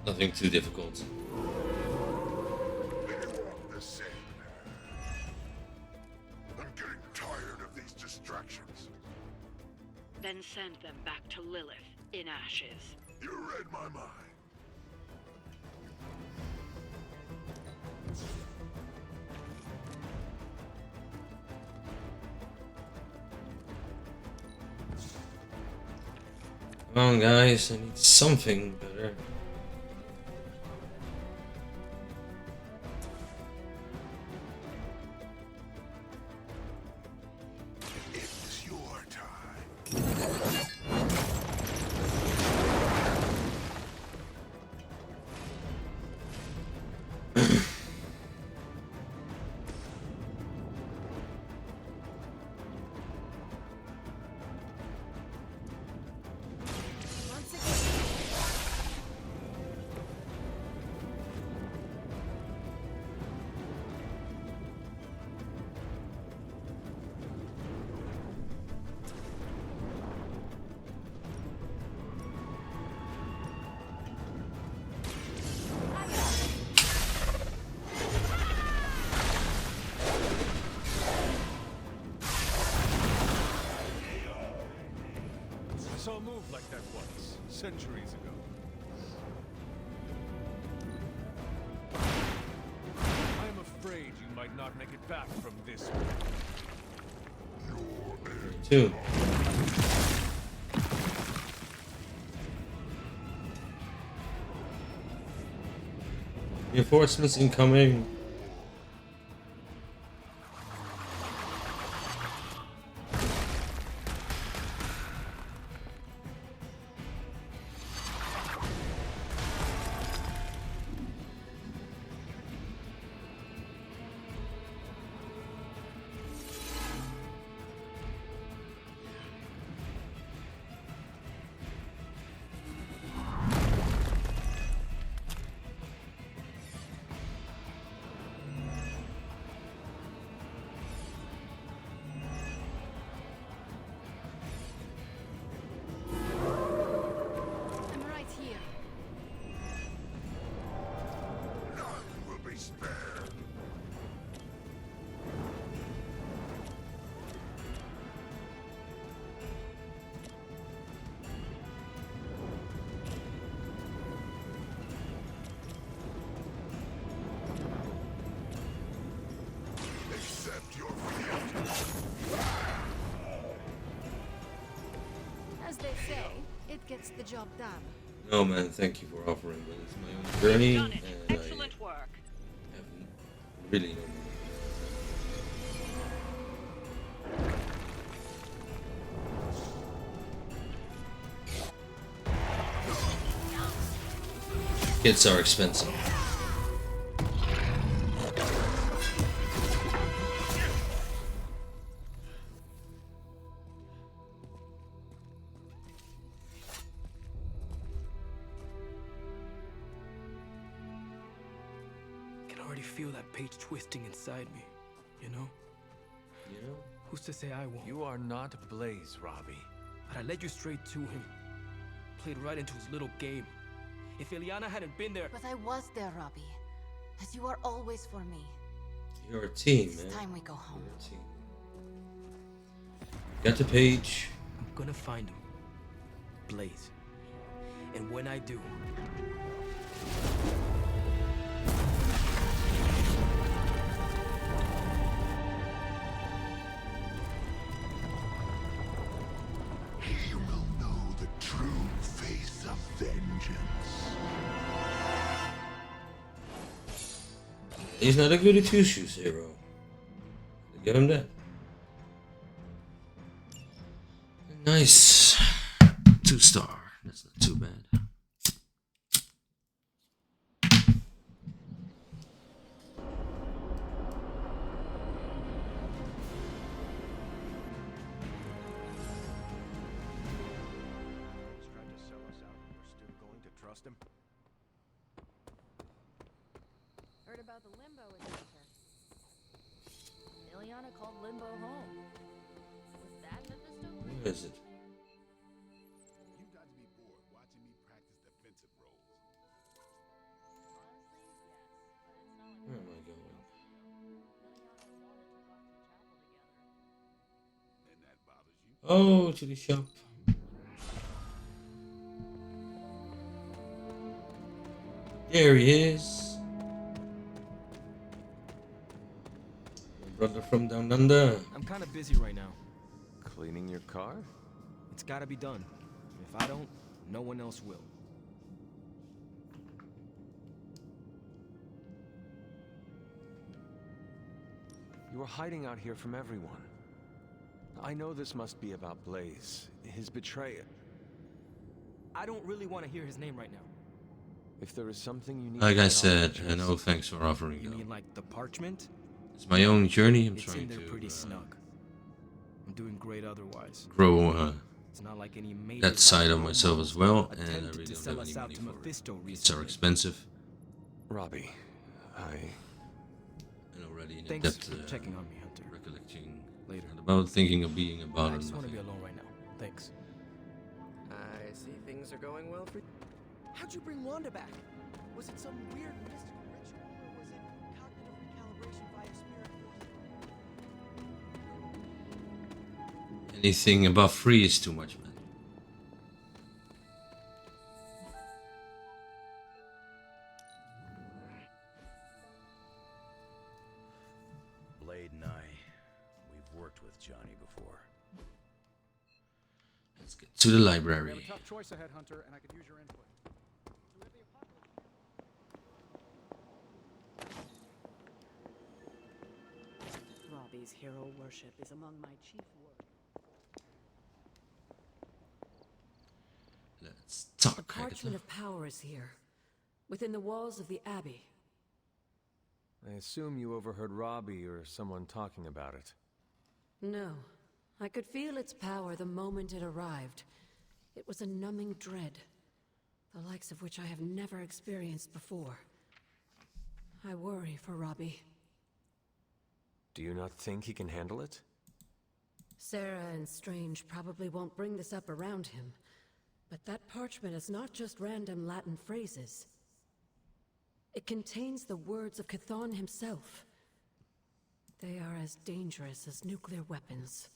Nothing too difficult. Then send them back to Lilith in ashes. You read my mind. Come on, guys, I need something better. It's your time. I saw a move like that once, centuries ago. I am afraid you might not make it back from this one. 2. Reinforcements incoming. I'm right here. None will be spared. Accept your fate. As they say, it gets the job done. No, man, thank you for offering, but it's my own journey, and Excellent work. I have really no need. Kits are expensive. I can already feel that page twisting inside me, you know? You know? Who's to say I won't? You are not Blaze, Robbie. But I led you straight to him. Played right into his little game. If Ilyana hadn't been there... But I was there, Robbie. As you are always for me. You're a team, man. It's time we go home. You're a team. Got the page. I'm gonna find him. Blaze. And when I do... He will know the true face of vengeance. He's not a goody two shoes hero. Give him that. Nice. 2-star. That's not too bad. Heard about the limbo adventure. Ilyana called limbo home. Was that Mephisto? Where is it? You got to be bored watching me practice defensive roles. Where am I going? And that bothers you? Oh, to the shop. There he is. My brother from down under. I'm kind of busy right now. Cleaning your car? It's gotta be done. If I don't, no one else will. You are hiding out here from everyone. I know this must be about Blaze, his betrayal. I don't really want to hear his name right now. If there is something you need Like to I get said, off your no chest- thanks for offering. You though. mean like the parchment? It's my own journey. I'm It's trying in there to pretty snug. I'm doing great otherwise. grow It's not like any major that side of life myself as well, and I attempted really to don't sell have any us out money to for Mephisto it. It's are recently. expensive. Robbie, And already in Thanks depth, for checking on me, Hunter. recollecting Later. and about thinking of being a I bottom. just want to be alone right now. Thanks. I see things are going well for. How'd you bring Wanda back? Was it some weird mystical ritual, or was it cognitive recalibration via spirit force? Anything above 3 is too much, man. Blade and I, we've worked with Johnny before. Let's get to the We library. have a tough choice ahead, Hunter, and I could use your input. Robbie's hero worship is among my chief work. Let's talk. The parchment of power is here, within the walls of the Abbey. I assume you overheard Robbie or someone talking about it. No, I could feel its power the moment it arrived. It was a numbing dread, the likes of which I have never experienced before. I worry for Robbie. Do you not think he can handle it? Sarah and Strange probably won't bring this up around him, but that parchment is not just random Latin phrases. It contains the words of Chthon himself. They are as dangerous as nuclear weapons.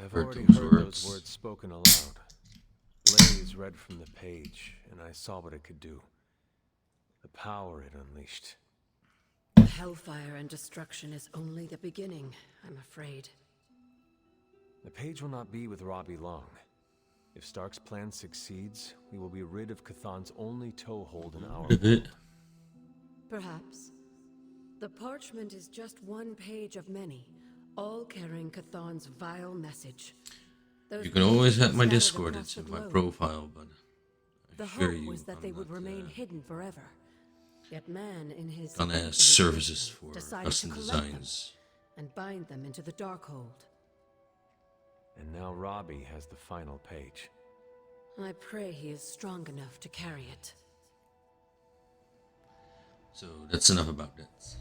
I've Heard already those heard words. those words spoken aloud. Blaze read from the page, and I saw what it could do. The power it unleashed. Hellfire and destruction is only the beginning, I'm afraid. The page will not be with Robbie long. If Stark's plan succeeds, we will be rid of Chthon's only toehold in our Rid of it. Perhaps. The parchment is just one page of many, all carrying Chthon's vile message. Those You can always pages have my scattered Discord. across It's the in my globe. profile, but The I assure hope you, was that I'm they would not, remain hidden forever. Yet man, in his gonna infinite services wisdom, for decided custom to collect them designs. and bind them into the Darkhold. And now Robbie has the final page. I pray he is strong enough to carry it. So that's enough about that.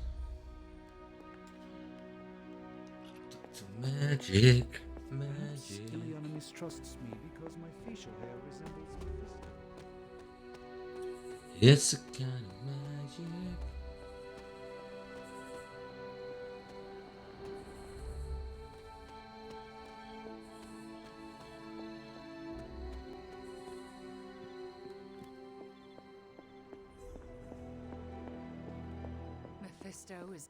Doctor Magic, Perhaps magic. Ileana mistrusts me because my facial hair resembles Mephisto. It's a kind of magic. Mephisto is...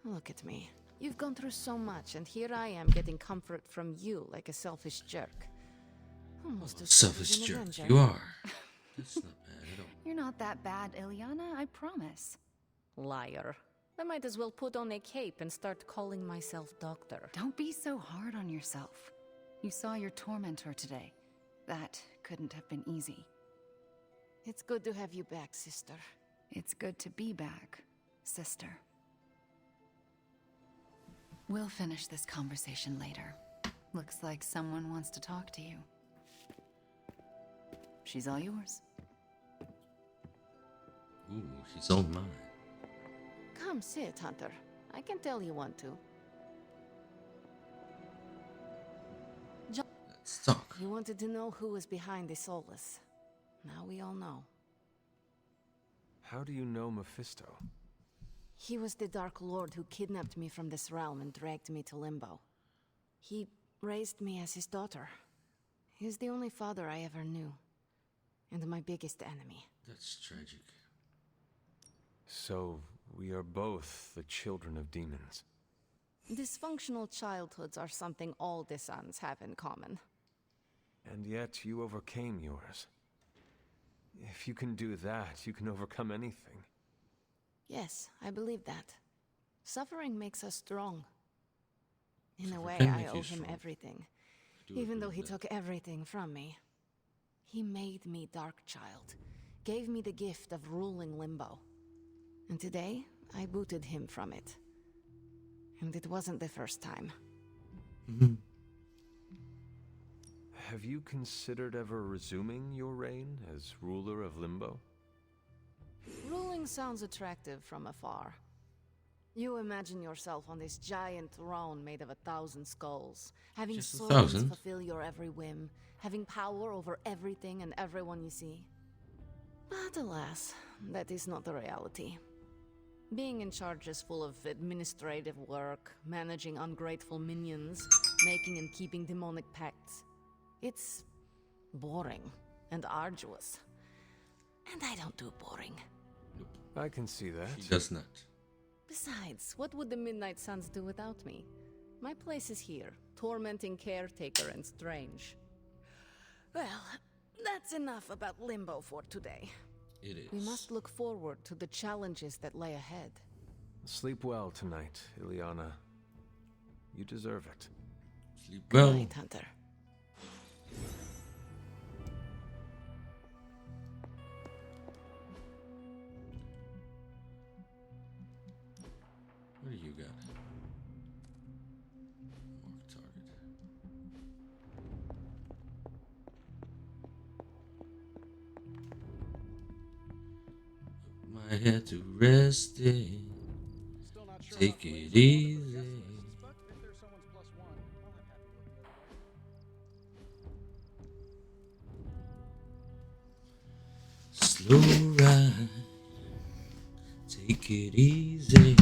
Look at me. You've gone through so much, and here I am getting comfort from you like a selfish jerk. Almost as Selfish bad as an jerk. Avenger. You are. That's not bad at all. You're not that bad, Ileana, I promise. Liar. I might as well put on a cape and start calling myself Doctor. Don't be so hard on yourself. You saw your tormentor today. That couldn't have been easy. It's good to have you back, sister. It's good to be back, sister. We'll finish this conversation later. Looks like someone wants to talk to you. She's all yours. Ooh, she's all mine. Come sit, Hunter. I can tell you want to. Let's talk. You wanted to know who was behind the Solus. Now we all know. How do you know Mephisto? He was the Dark Lord who kidnapped me from this realm and dragged me to Limbo. He raised me as his daughter. He's the only father I ever knew. And my biggest enemy. That's tragic. So, we are both the children of demons. Dysfunctional childhoods are something all the sons have in common. And yet, you overcame yours. If you can do that, you can overcome anything. Yes, I believe that. Suffering makes us strong. In a way, can I make you owe him strong. everything. do Even agree though with he that. took everything from me. He made me Darkchild. Gave me the gift of ruling Limbo. And today, I booted him from it. And it wasn't the first time. Have you considered ever resuming your reign as ruler of Limbo? Ruling sounds attractive from afar. You imagine yourself on this giant throne made of 1,000 skulls, having Just swords 1,000? fulfill your every whim, having power over everything and everyone you see. But alas, that is not the reality. Being in charge is full of administrative work, managing ungrateful minions, making and keeping demonic pacts. It's boring and arduous. And I don't do boring. I can see that. She does not. Besides, what would the Midnight Suns do without me? My place is here, tormenting Caretaker and Strange. Well, that's enough about Limbo for today. It is. We must look forward to the challenges that lay ahead. Sleep well tonight, Ileana. You deserve it. Sleep Good well. night, Hunter. What do you got? Mark target. Put my head to rest in. Take it easy. Slow ride. Take it easy.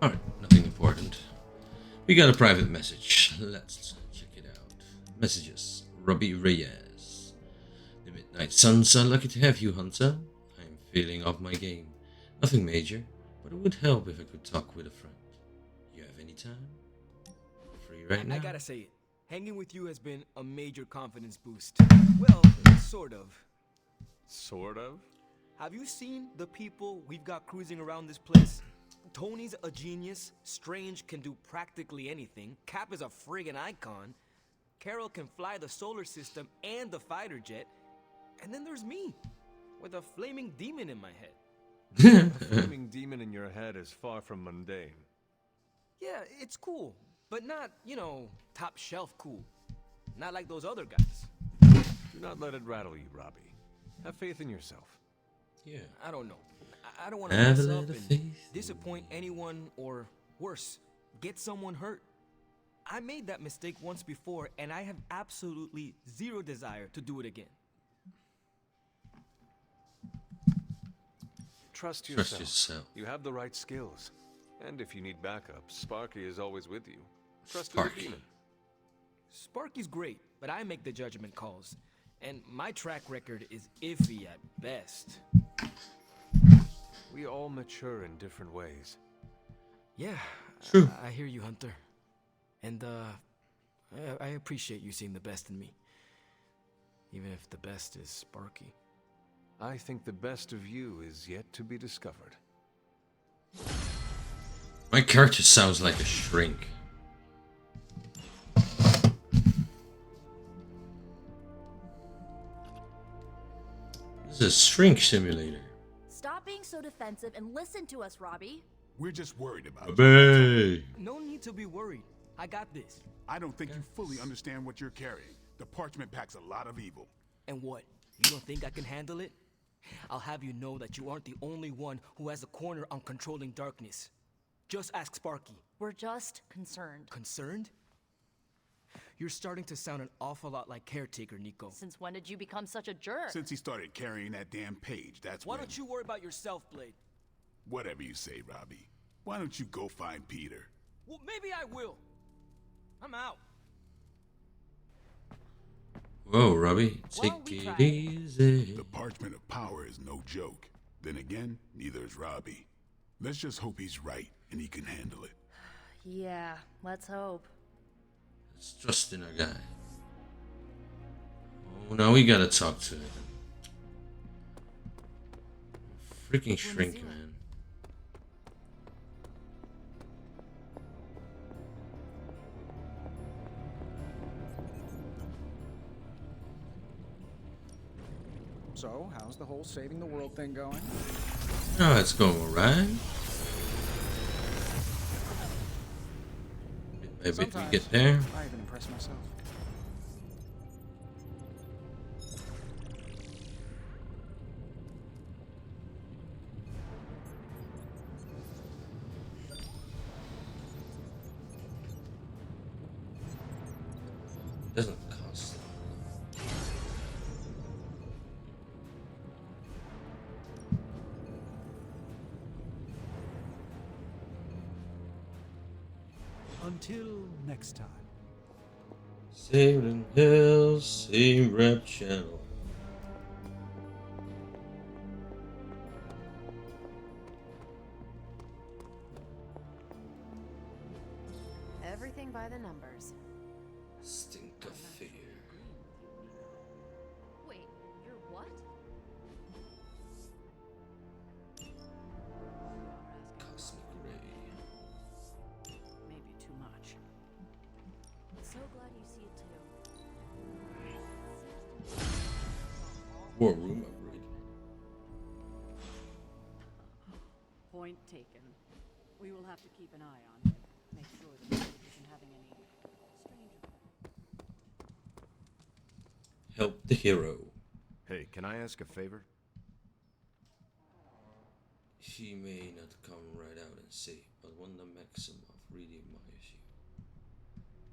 Alright, nothing important. We got a private message. Let's check it out. Messages. Robbie Reyes. The Midnight Suns are lucky to have you, Hunter. I'm feeling off my game. Nothing major, but it would help if I could talk with a friend. You have any time? Free right now? I gotta say it. Hanging with you has been a major confidence boost. Well, sort of. Sort of? Have you seen the people we've got cruising around this place? Tony's a genius, Strange can do practically anything, Cap is a friggin' icon, Carol can fly the solar system and the fighter jet, and then there's me, with a flaming demon in my head. A flaming demon in your head is far from mundane. Yeah, it's cool, but not, you know, top shelf cool. Not like those other guys. Do not let it rattle you, Robbie. Have faith in yourself. Yeah. I don't know. I don't want to mess up and disappoint anyone or, worse, get someone hurt. I made that mistake once before and I have absolutely zero desire to do it again. Trust yourself. You have the right skills. And if you need backup, Sparky is always with you. Trust the demon. Sparky's great, but I make the judgment calls. And my track record is iffy at best. We all mature in different ways. Yeah, true. I hear you, Hunter. And, I appreciate you seeing the best in me. Even if the best is Sparky. I think the best of you is yet to be discovered. My character sounds like a shrink. This is a shrink simulator. Stop being so defensive and listen to us, Robbie. We're just worried about you. No need to be worried. I got this. I don't think you fully understand what you're carrying. The parchment packs a lot of evil. And what? You don't think I can handle it? I'll have you know that you aren't the only one who has a corner on controlling darkness. Just ask Sparky. We're just concerned. Concerned? You're starting to sound an awful lot like Caretaker, Nico. Since when did you become such a jerk? Since he started carrying that damn page, that's Why don't you worry about yourself, Blade? Whatever you say, Robbie. Why don't you go find Peter? Well, maybe I will. I'm out. Whoa, Robbie, take it easy. The parchment of power is no joke. Then again, neither is Robbie. Let's just hope he's right and he can handle it. Yeah, let's hope. Let's trust in our guy. Oh, now we gotta talk to him. Freaking shrink, man. So, how's the whole saving the world thing going? Oh, it's going alright. Bit by bit we get there. I even impress myself. Doesn't cost. Until next time. Sailing Hills, same rap channel. going by the numbers. Stink of fear. Wait, you're what? Cosmic ray. Maybe too much. So glad you see it too. War room upgrade. Point taken. We will have to keep an eye on him. Make sure that he isn't having any strange. Help the hero. Hey, can I ask a favor? She may not come right out and say, but when the maxim of really admires you.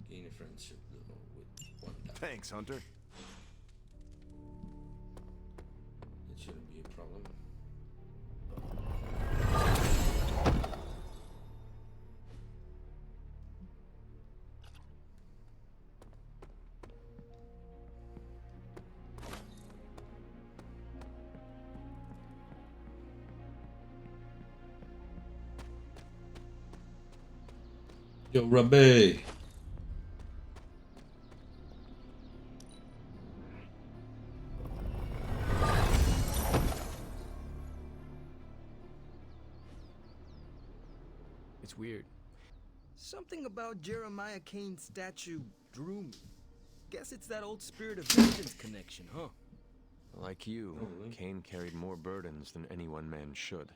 Gain a friendship with Wanda. Thanks, Hunter. That shouldn't be a problem. Yo, Rabbi. It's weird. Something about Jeremiah Kane's statue drew me. Guess it's that old spirit of vengeance connection, huh? Like you, Kane carried more burdens than any one man should.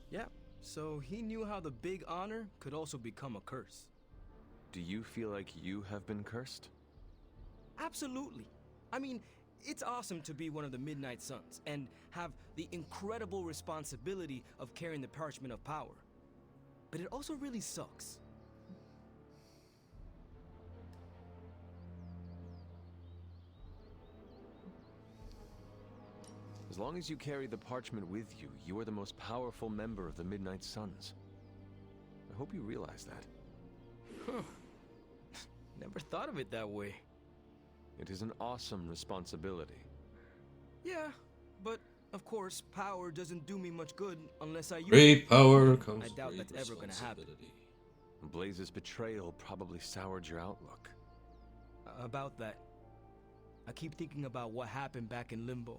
Yeah, so he knew how the big honor could also become a curse. Do you feel like you have been cursed? Absolutely. I mean, it's awesome to be one of the Midnight Suns and have the incredible responsibility of carrying the Parchment of Power. But it also really sucks. As long as you carry the parchment with you, you are the most powerful member of the Midnight Suns. I hope you realize that. Huh. Never thought of it that way. It is an awesome responsibility. Yeah, but of course, power doesn't do me much good unless I use Great it. power comes I doubt great that's ever gonna happen. Blaze's betrayal probably soured your outlook. About that, I keep thinking about what happened back in Limbo.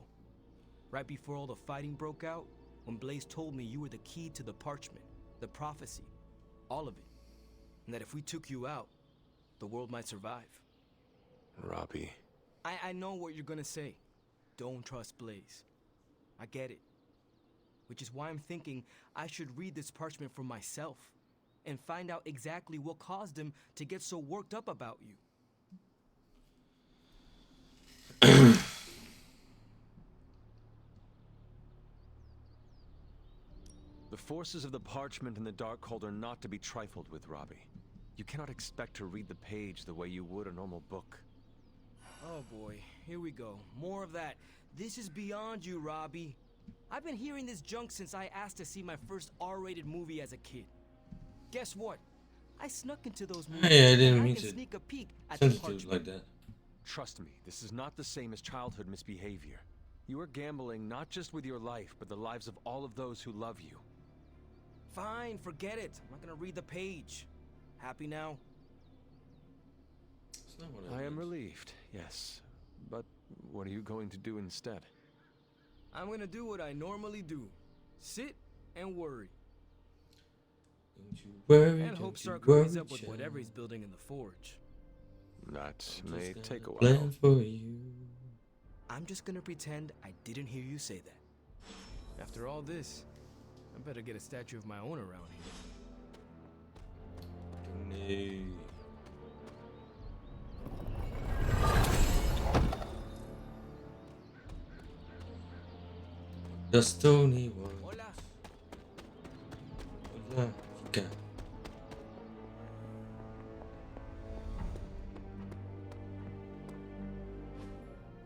Right before all the fighting broke out, when Blaze told me you were the key to the parchment, the prophecy, all of it. And that if we took you out, the world might survive. Robbie. I know what you're gonna say. Don't trust Blaze. I get it. Which is why I'm thinking I should read this parchment for myself and find out exactly what caused him to get so worked up about you. The forces of the parchment and the Darkhold are not to be trifled with, Robbie. You cannot expect to read the page the way you would a normal book. Oh boy, here we go. More of that. This is beyond you, Robbie. I've been hearing this junk since I asked to see my first R-rated movie as a kid. Guess what? I snuck into those movies. Hey, I didn't and mean I can to sneak a peek at the parchment. like that. Trust me, this is not the same as childhood misbehavior. You are gambling not just with your life, but the lives of all of those who love you. Fine, forget it. I'm not gonna read the page. Happy now? It's not what I am relieved, yes. But what are you going to do instead? I'm gonna do what I normally do. Sit and worry. Don't you worry, And hope don't you Stark worry, hurries up with child. whatever he's building in the forge. That may take a Plan while. for you. I'm just gonna pretend I didn't hear you say that. After all this, I better get a statue of my own around here. No. The stony one. Hola. Hola, chica.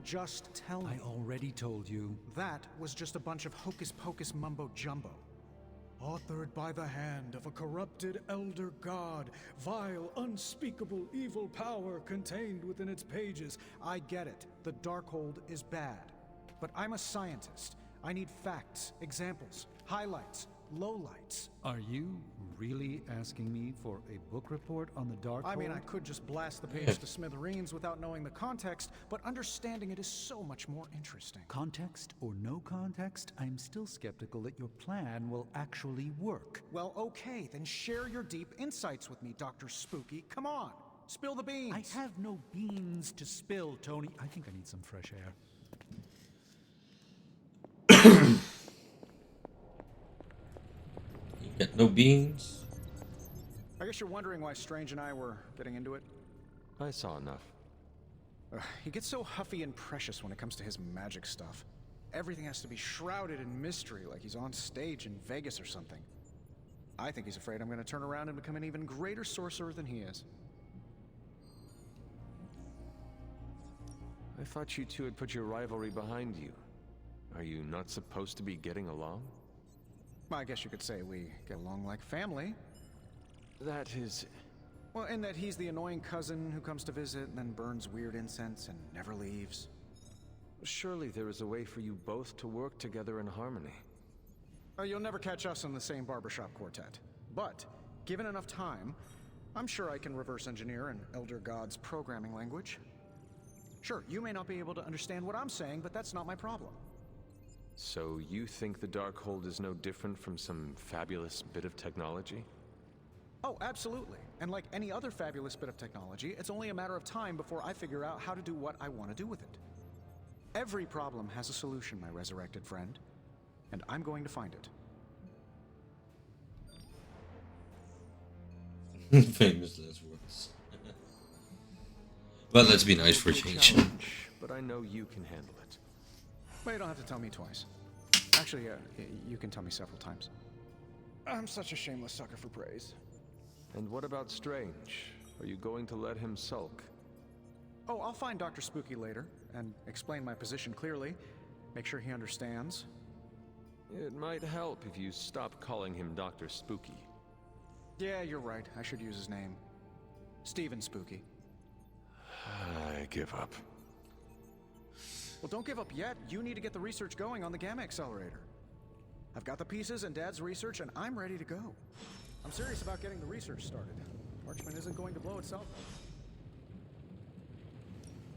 Just tell me. I already told you. That was just a bunch of hocus-pocus mumbo-jumbo. Authored by the hand of a corrupted elder god, vile, unspeakable evil power contained within its pages. I get it. The Darkhold is bad. But I'm a scientist. I need facts, examples, highlights, lowlights. Are you really asking me for a book report on the Dark I mean, I Hold? could just blast the page to smithereens without knowing the context, but understanding it is so much more interesting. Context or no context, I'm still skeptical that your plan will actually work. Well, okay, then share your deep insights with me, Dr. Spooky. Come on, spill the beans. I have no beans to spill, Tony. I think I need some fresh air. You got no beans? I guess you're wondering why Strange and I were getting into it. I saw enough. He gets so huffy and precious when it comes to his magic stuff. Everything has to be shrouded in mystery, like he's on stage in Vegas or something. I think he's afraid I'm going to turn around and become an even greater sorcerer than he is. I thought you two had put your rivalry behind you. Are you not supposed to be getting along? I guess you could say we get along like family. That is... Well, in that he's the annoying cousin who comes to visit and then burns weird incense and never leaves. Surely there is a way for you both to work together in harmony. You'll never catch us in the same barbershop quartet. But, given enough time, I'm sure I can reverse engineer an Elder God's programming language. Sure, you may not be able to understand what I'm saying, but that's not my problem. So you think the Darkhold is no different from some fabulous bit of technology? Oh, absolutely. And like any other fabulous bit of technology, it's only a matter of time before I figure out how to do what I want to do with it. Every problem has a solution, my resurrected friend. And I'm going to find it. Famous last words. Well, let's be nice for a change. But I know you can handle it. Well, you don't have to tell me twice. Actually, you can tell me several times. I'm such a shameless sucker for praise. And what about Strange? Are you going to let him sulk? Oh, I'll find Dr. Spooky later and explain my position clearly. Make sure he understands. It might help if you stop calling him Dr. Spooky. Yeah, you're right. I should use his name. Stephen Spooky. I give up. Well, don't give up yet. You need to get the research going on the Gamma Accelerator. I've got the pieces and Dad's research, and I'm ready to go. I'm serious about getting the research started. Parchment isn't going to blow itself up.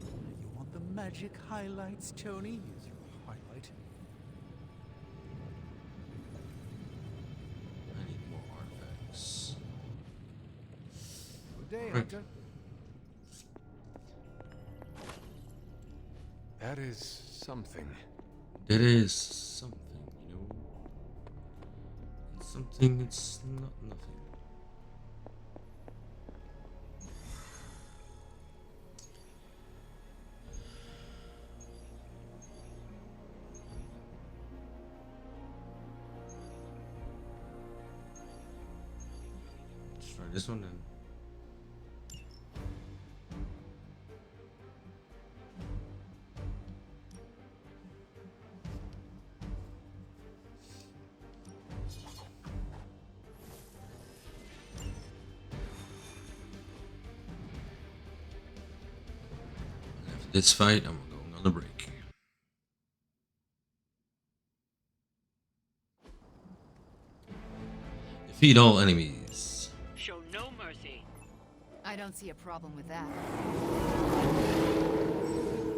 You want the magic highlights, Tony? Here's your highlight. I need more artifacts. Good day, Hunter. That is something. That is something, you know. It's something, it's not nothing. Let's try this one then. This fight, I'm going on a break. Defeat all enemies. Show no mercy. I don't see a problem with that.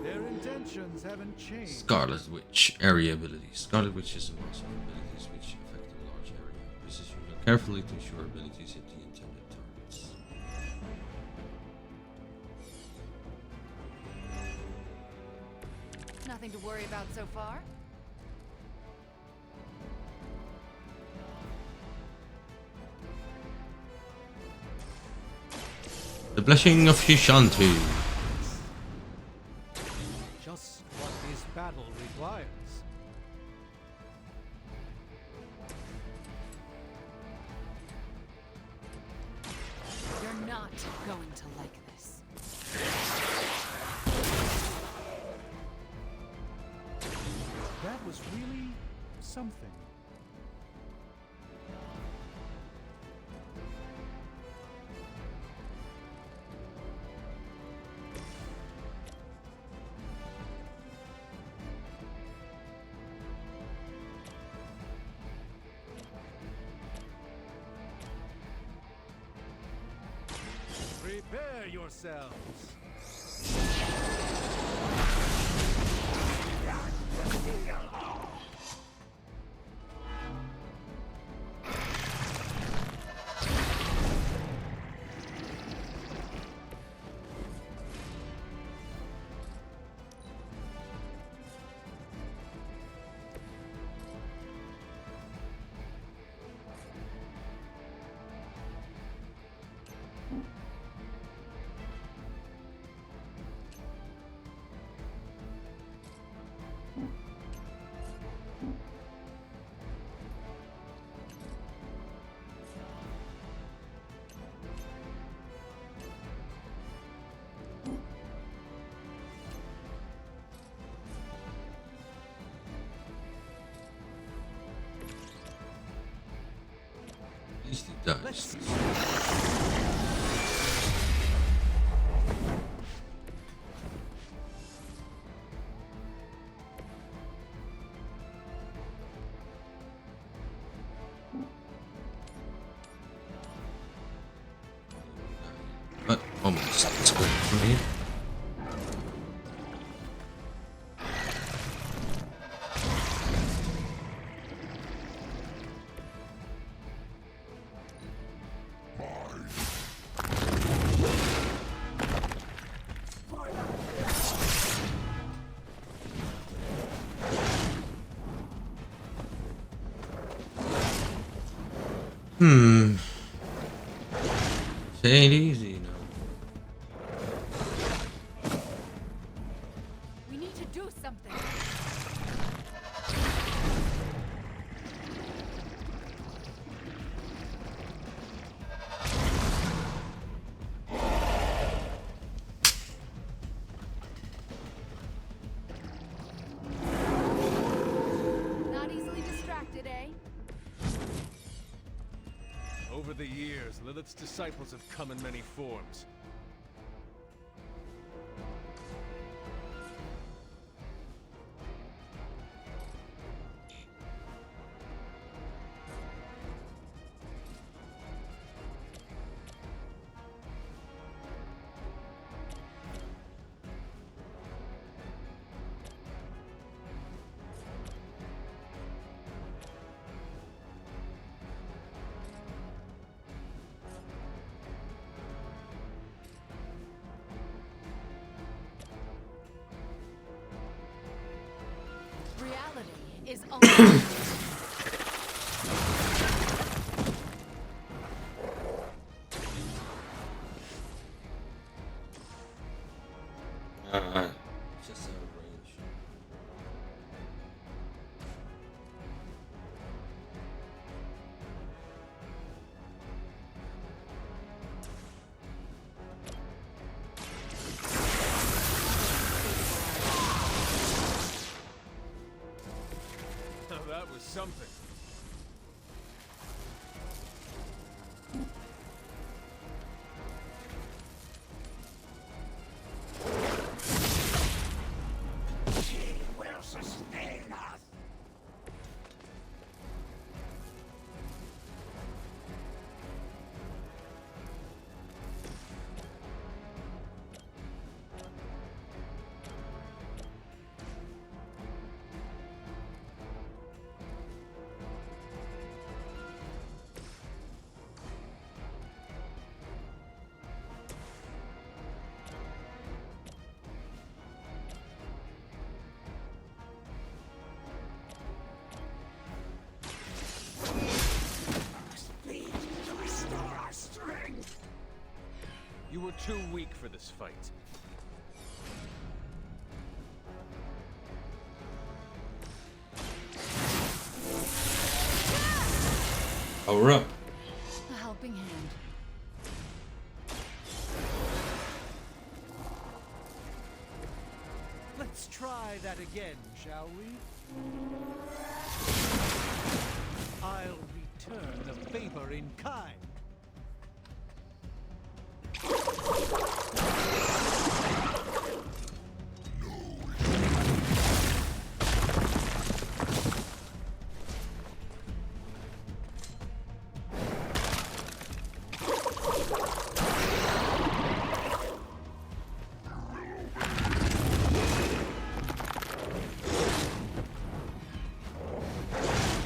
Their intentions haven't changed. Scarlet Witch area abilities. Scarlet Witch is a mass of abilities which affect a large area. Position them carefully to ensure abilities hit the intended targets. Nothing to worry about so far. The Blessing of Shishantu. Just what this battle requires. You're not going to like this. That was really something. Prepare yourselves. At least it does. But almost. That's good for me. It ain't easy, you know. We need to do something. Not easily distracted, eh? Over the years, Lilith's disciples have come in many forms. Reality is only Just out of range. That was something. She will sustain us. You were too weak for this fight. Power up. a helping hand. Let's try that again, shall we? I'll return the favor in kind.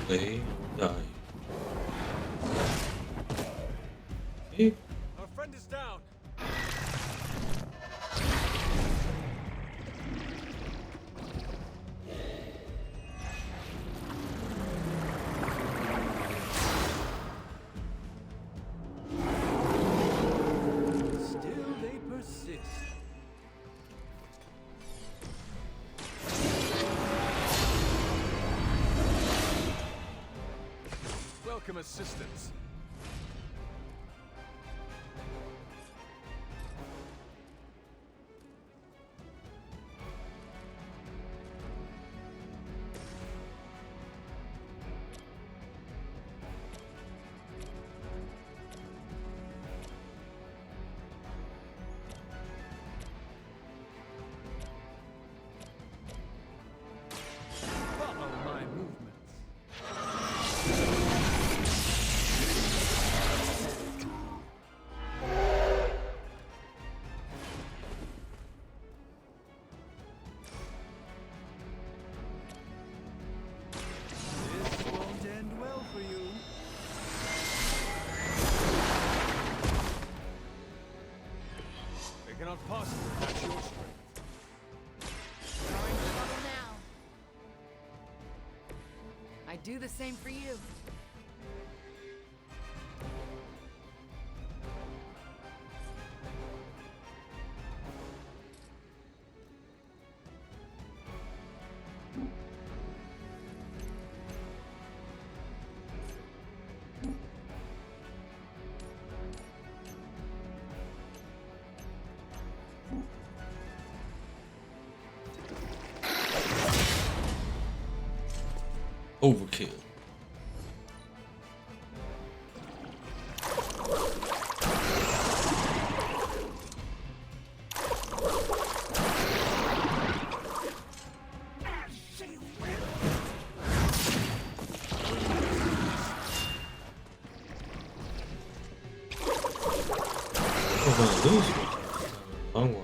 play or die. Okay. Our friend is down. Still they persist. Welcome assistance. Follow my movements. This won't end well for you. They cannot possibly match your strength. Throwing trouble now. I do the same for you. Overkill. We're gonna lose a long while.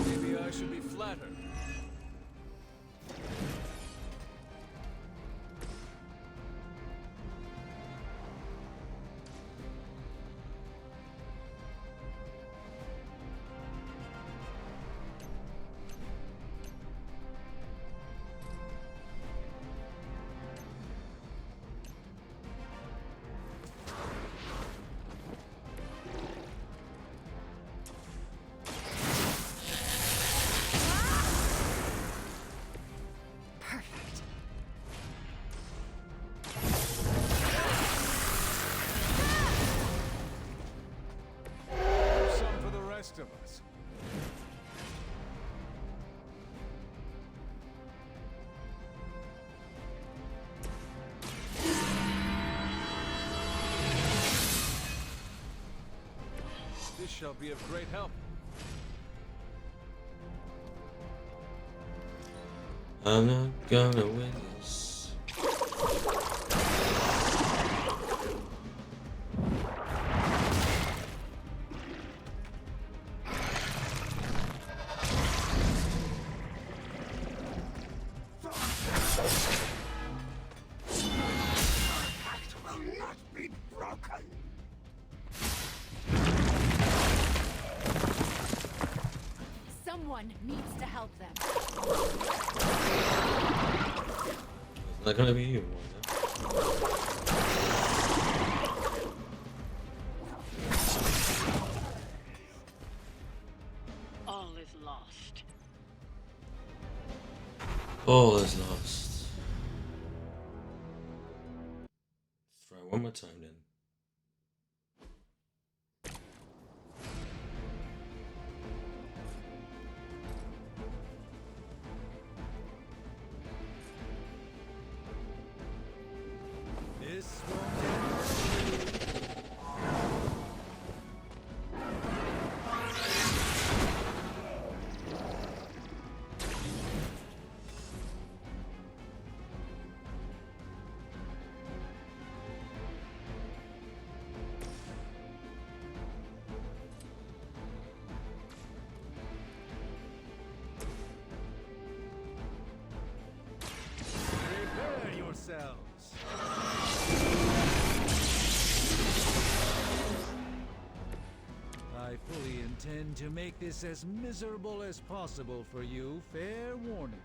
Maybe I should be flattered. Perfect. Some for the rest of us. This shall be of great help. I'm not gonna win this. Someone needs to help them. It's not gonna be you. All is lost. All is lost. Let's try one more time then. This won't end well for you. fully intend to make this as miserable as possible for you. Fair warning.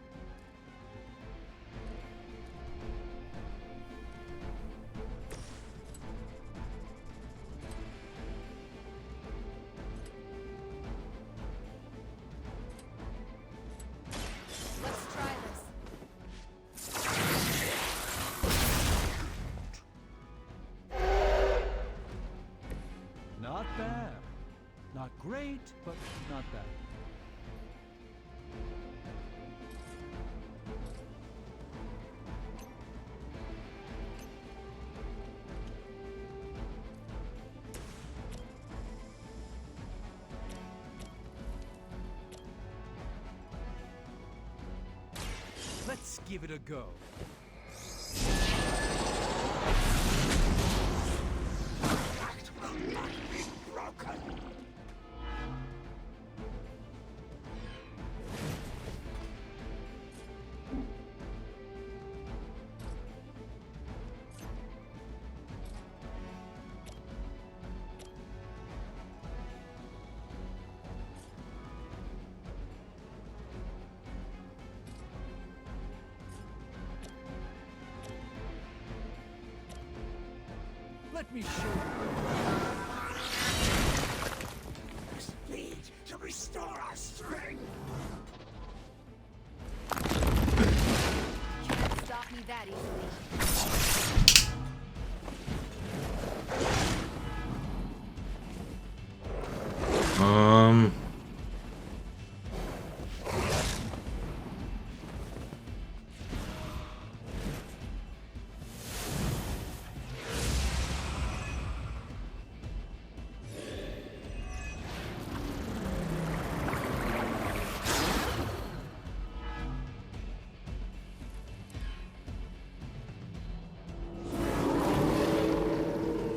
Let's try Not bad. Not great, but not bad. Let's give it a go. Let me show you. Speed to restore our strength. Can't stop me that easily.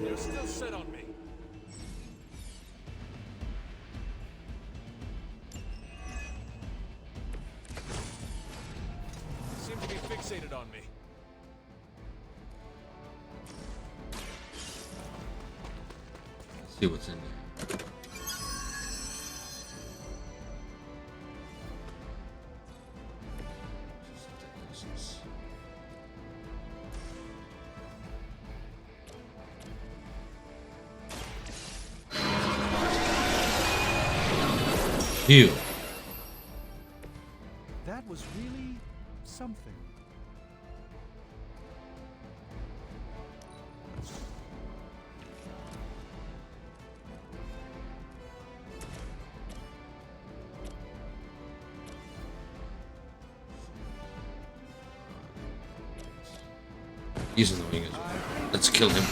You're still set on me. Seem to be fixated on me. Let's see what's in there. Heal. That was really something. He's annoying as well. Let's kill him.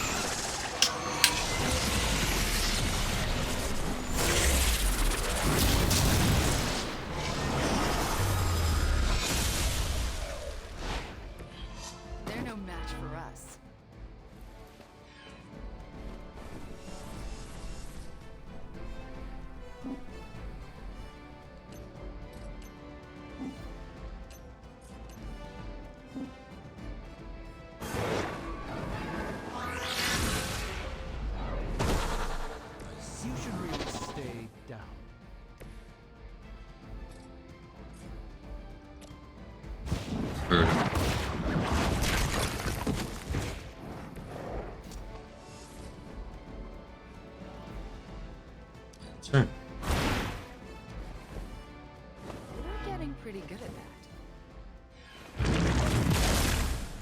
They're no match for us. You should really stay down. Bird. Turn. We're getting pretty good at that.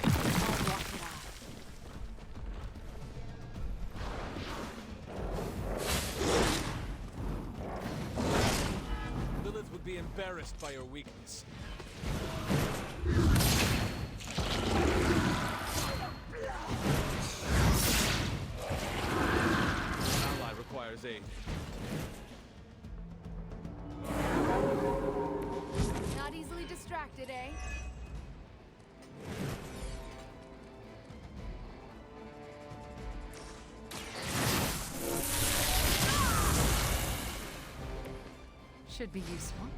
I'll block it off. Lilith would be embarrassed by your weakness. Ally requires aid. Not easily distracted, eh? Should be useful.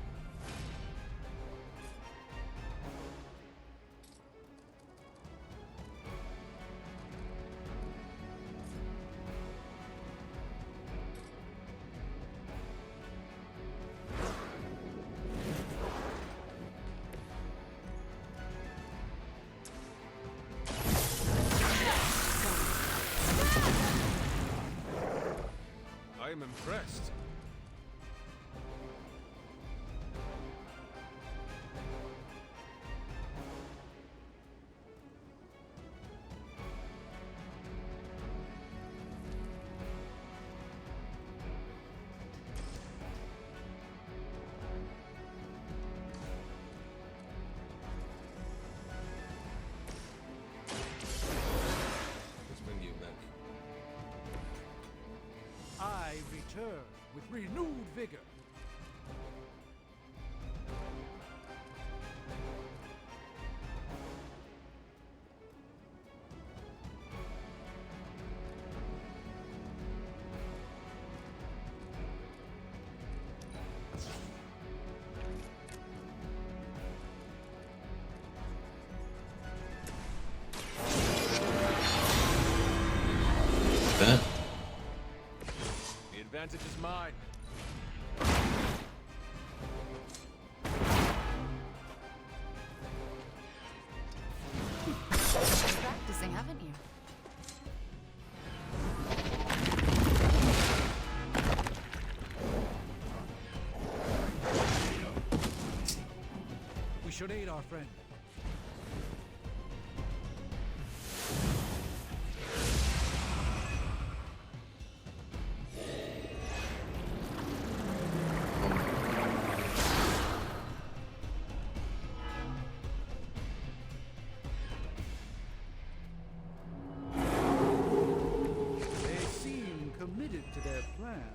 I'm impressed. Let's bring you back. I return with renewed vigor. That. The advantage is mine. Practicing, haven't you? We should aid our friend. They seem committed to their plan.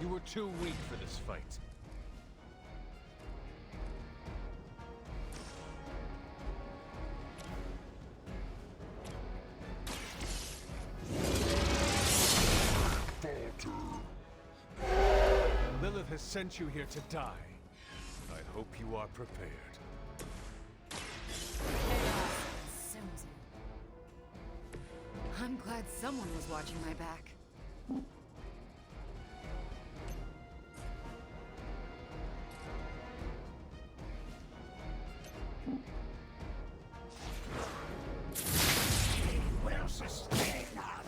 You were too weak for this fight. Lilith has sent you here to die. I hope you are prepared. Consumes you. I'm glad someone was watching my back. Will sustain us.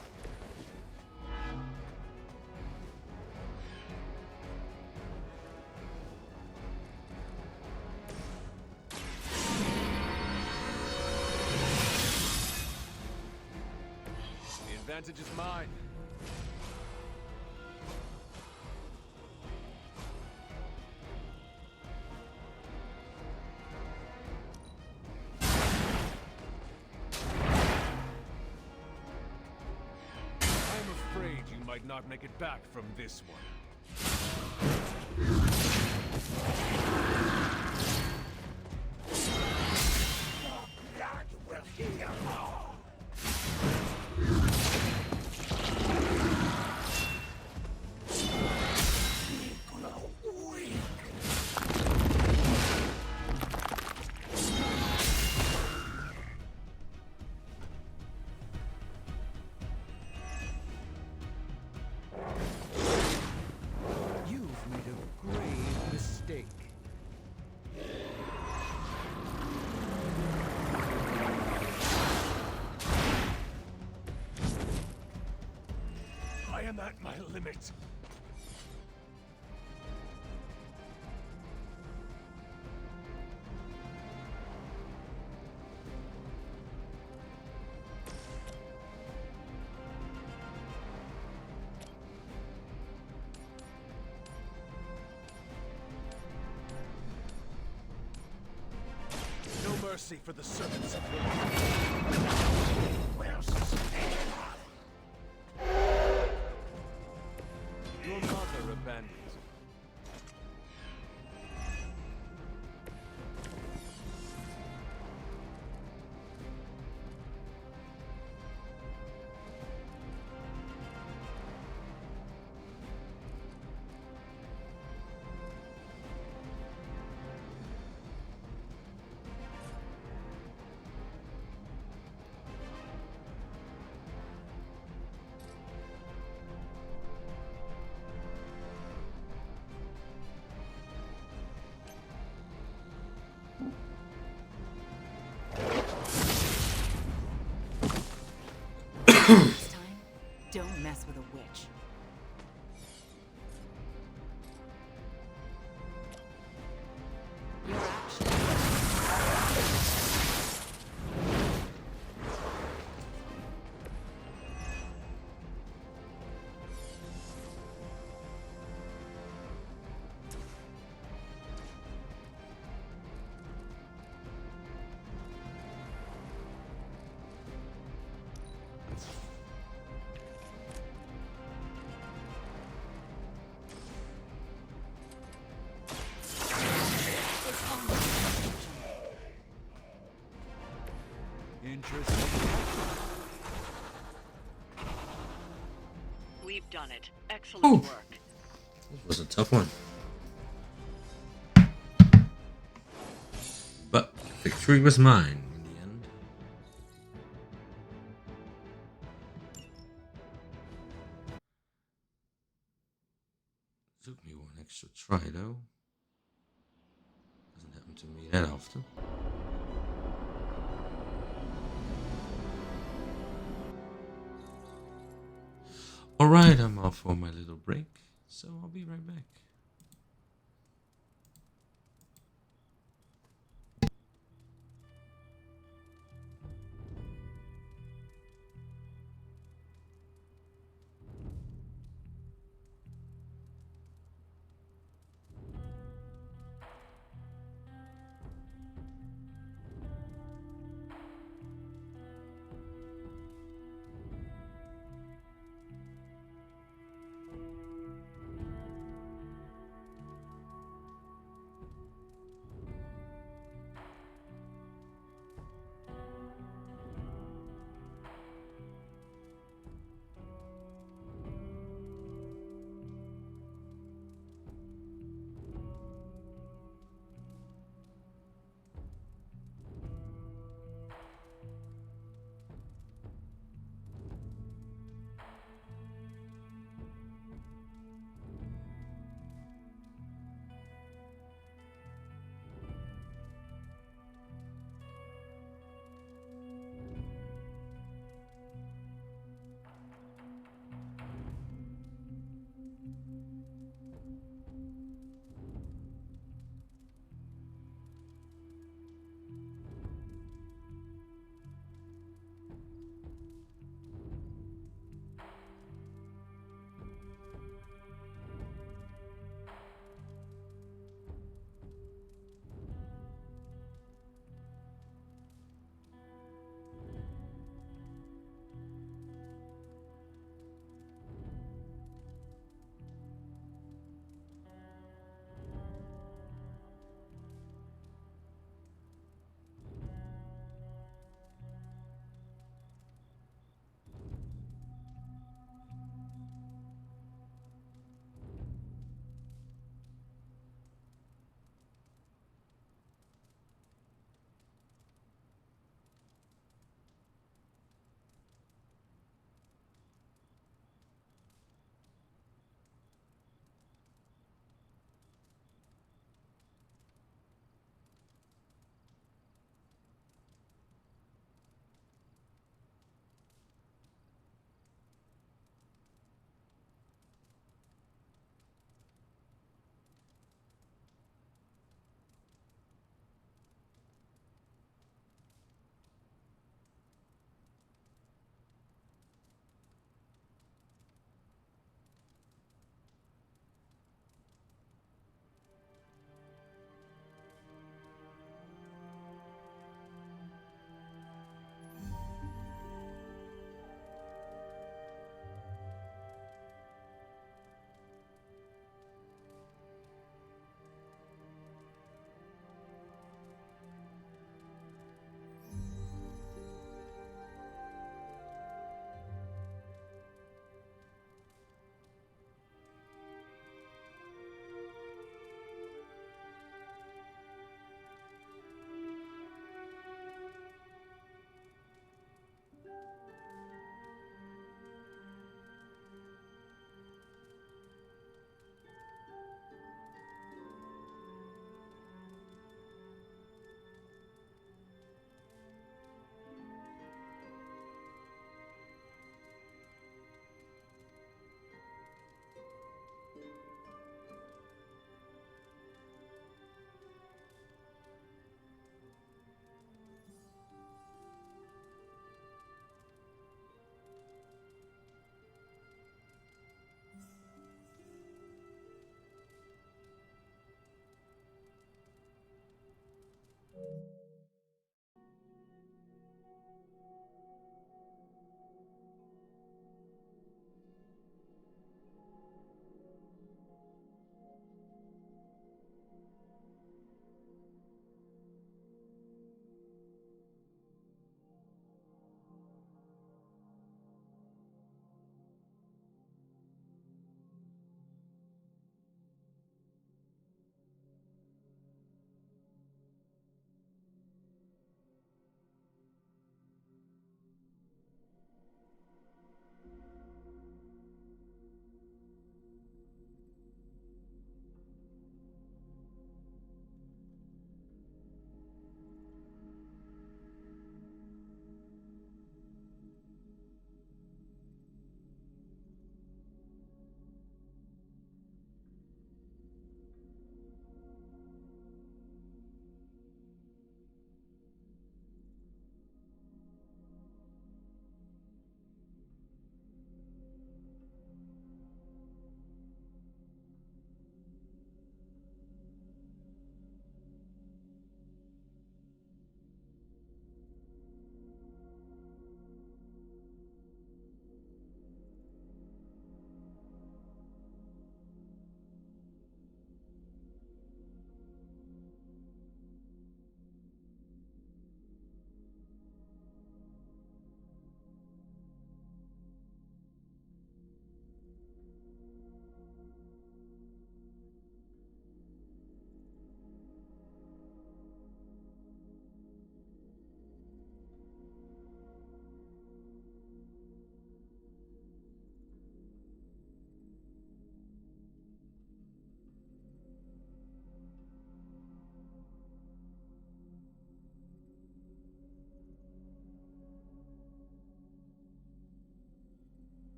The advantage is mine. I'm afraid you might not make it back from this one. Blood will heal all. You've made a grave mistake. I am at my limit. No mercy for the servants of Lilith. Will sustain us. Your mother abandoned you. This time, don't mess with a witch. Your action. We've done it. Excellent Ooh. work. This was a tough one. But victory was mine in the end. Took me one extra try though. Doesn't happen to me that often. Alright, I'm off for my little break, so I'll be right back.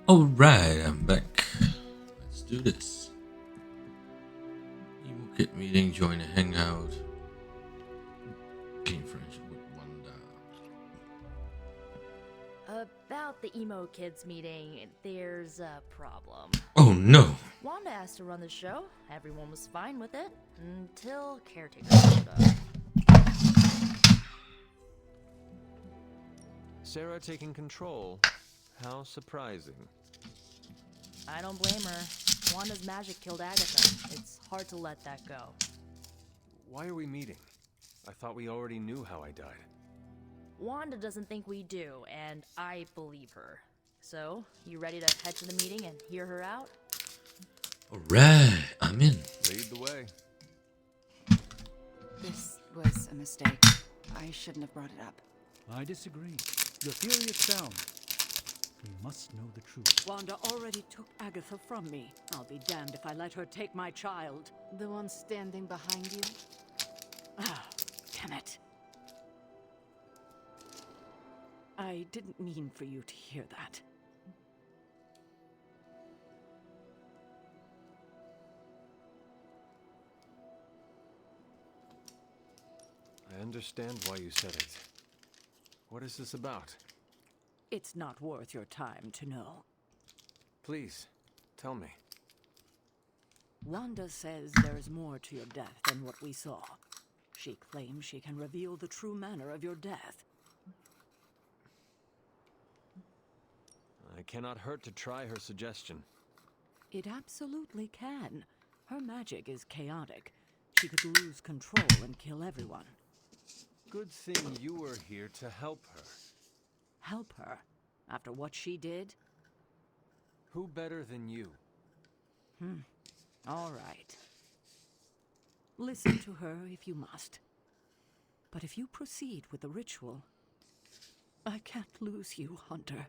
Alright, I'm back. Let's do this. Emo Kid meeting, join a hangout. Gain friendship with Wanda. About the emo kids meeting, there's a problem. Oh no! Wanda asked to run the show. Everyone was fine with it until caretaker showed up. Sarah taking control. How surprising. I don't blame her. Wanda's magic killed Agatha. It's hard to let that go. Why are we meeting? I thought we already knew how I died. Wanda doesn't think we do, and I believe her. So, you ready to head to the meeting and hear her out? Alright, I'm in. Lead the way. This was a mistake. I shouldn't have brought it up. I disagree. Your theory is sound. We must know the truth. Wanda already took Agatha from me. I'll be damned if I let her take my child. The one standing behind you? Ah, damn it. I didn't mean for you to hear that. I understand why you said it. What is this about? It's not worth your time to know. Please, tell me. Wanda says there's more to your death than what we saw. She claims she can reveal the true manner of your death. I cannot hurt to try her suggestion. It absolutely can. Her magic is chaotic. She could lose control and kill everyone. Good thing you were here to help her. Help her? After what she did? Who better than you? All right. Listen to her if you must. But if you proceed with the ritual, I can't lose you, Hunter.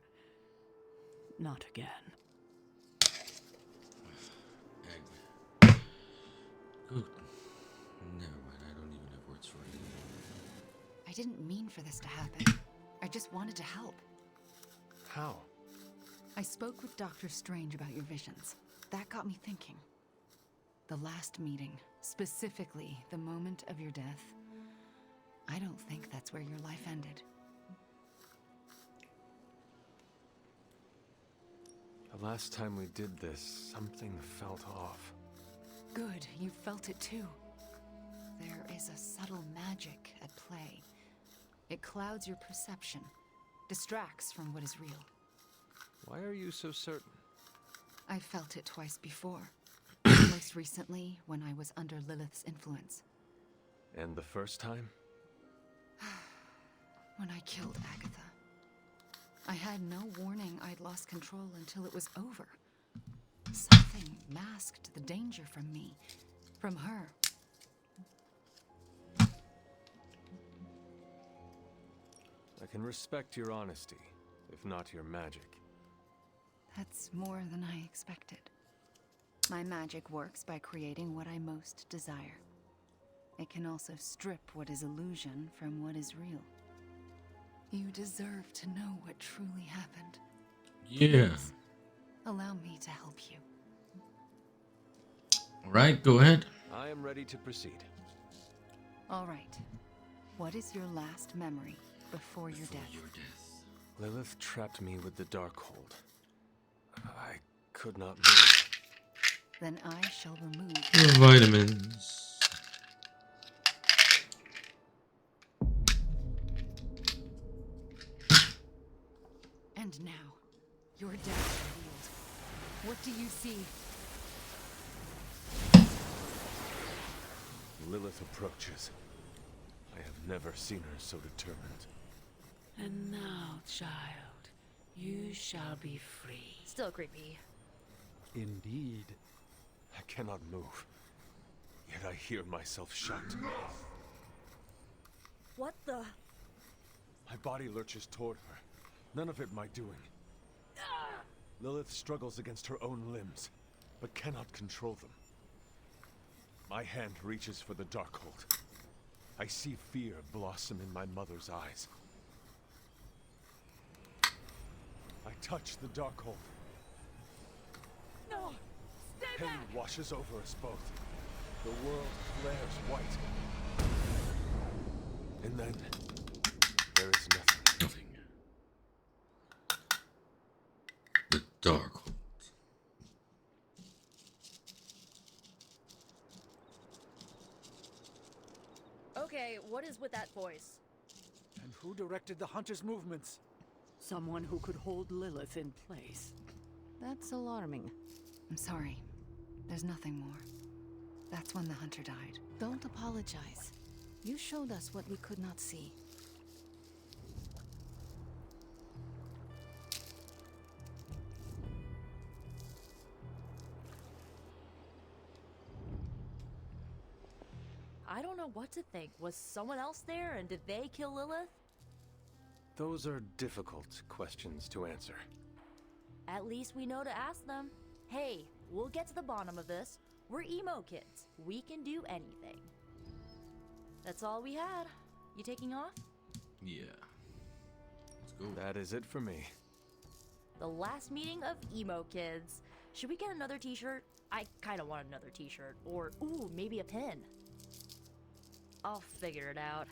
Not again. Good. Never mind, I don't even have words for it. I didn't mean for this to happen. I just wanted to help. How? I spoke with Doctor Strange about your visions. That got me thinking. The last meeting, specifically the moment of your death, I don't think that's where your life ended. The last time we did this, something felt off. Good, you felt it too. There is a subtle magic at play. It clouds your perception, distracts from what is real. Why are you so certain? I felt it twice before. Most recently, when I was under Lilith's influence. And the first time? When I killed Agatha. I had no warning I'd lost control until it was over. Something masked the danger from me, from her. I can respect your honesty, if not your magic. That's more than I expected. My magic works by creating what I most desire. It can also strip what is illusion from what is real. You deserve to know what truly happened. Yeah. Please, allow me to help you. Alright, go ahead. I am ready to proceed. All right. What is your last memory before your death? Lilith trapped me with the Darkhold. I could not move. Then I shall remove Vitamins. And now, your death revealed. What do you see? Lilith approaches. I have never seen her so determined. And now, child, you shall be free. Still creepy. Indeed. I cannot move. Yet I hear myself shout. What the? My body lurches toward her. None of it my doing. Lilith struggles against her own limbs, but cannot control them. My hand reaches for the Darkhold. I see fear blossom in my mother's eyes. I touch the Darkhold. No! Stay Pain back! washes over us both. The world flares white. And then there is nothing. Nothing. The Dark. Okay, what is with that voice? And who directed the hunter's movements? Someone who could hold Lilith in place. That's alarming. I'm sorry. There's nothing more. That's when the hunter died. Don't apologize. You showed us what we could not see. I don't know what to think. Was someone else there and did they kill Lilith? Those are difficult questions to answer. At least we know to ask them. Hey, we'll get to the bottom of this. We're emo kids. We can do anything. That's all we had. You taking off? Yeah. Let's go. That is it for me. The last meeting of emo kids. Should we get another t-shirt? I kind of want another t-shirt. Or, ooh, maybe a pin. I'll figure it out.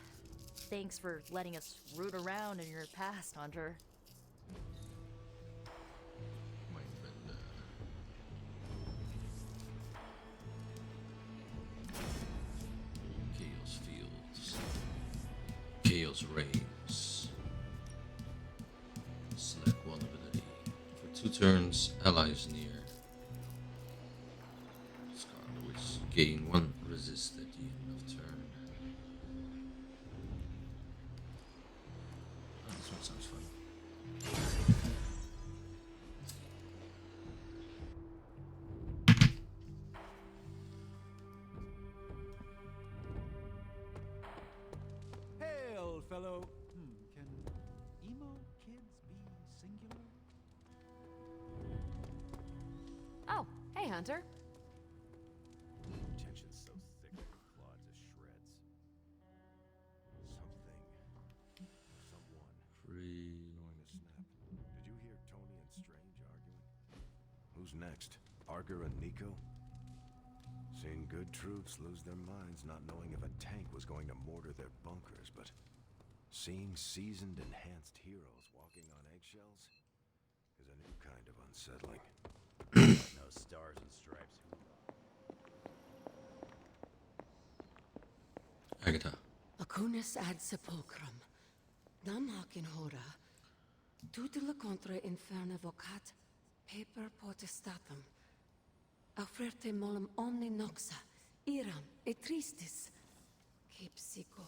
Thanks for letting us root around in your past, Hunter. Chaos Fields. Chaos Reigns. Select one ability. For 2 turns, allies near. Scarlet Witch. Gain 1 resist at the end of turn. Oh, this one sounds fun. Hail, fellow. Can emo kids be singular? Oh, hey, Hunter. Tension's so thick I can claw it to shreds. Something. Someone. Free. Going to snap. Did you hear Tony and Strange arguing? Who's next? Arger and Nico? Seen good troops lose their minds not knowing if a tank was going to mortar their bunkers, but seeing seasoned, enhanced heroes walking on eggshells is a new kind of unsettling. No stars and stripes. Agatha. Acunis ad sepulchrum. Nam hoc in hora. Tutela contra inferna vocat. Paper potestatum. Offerte molem omni noxa. Iram et tristis. Cape sico.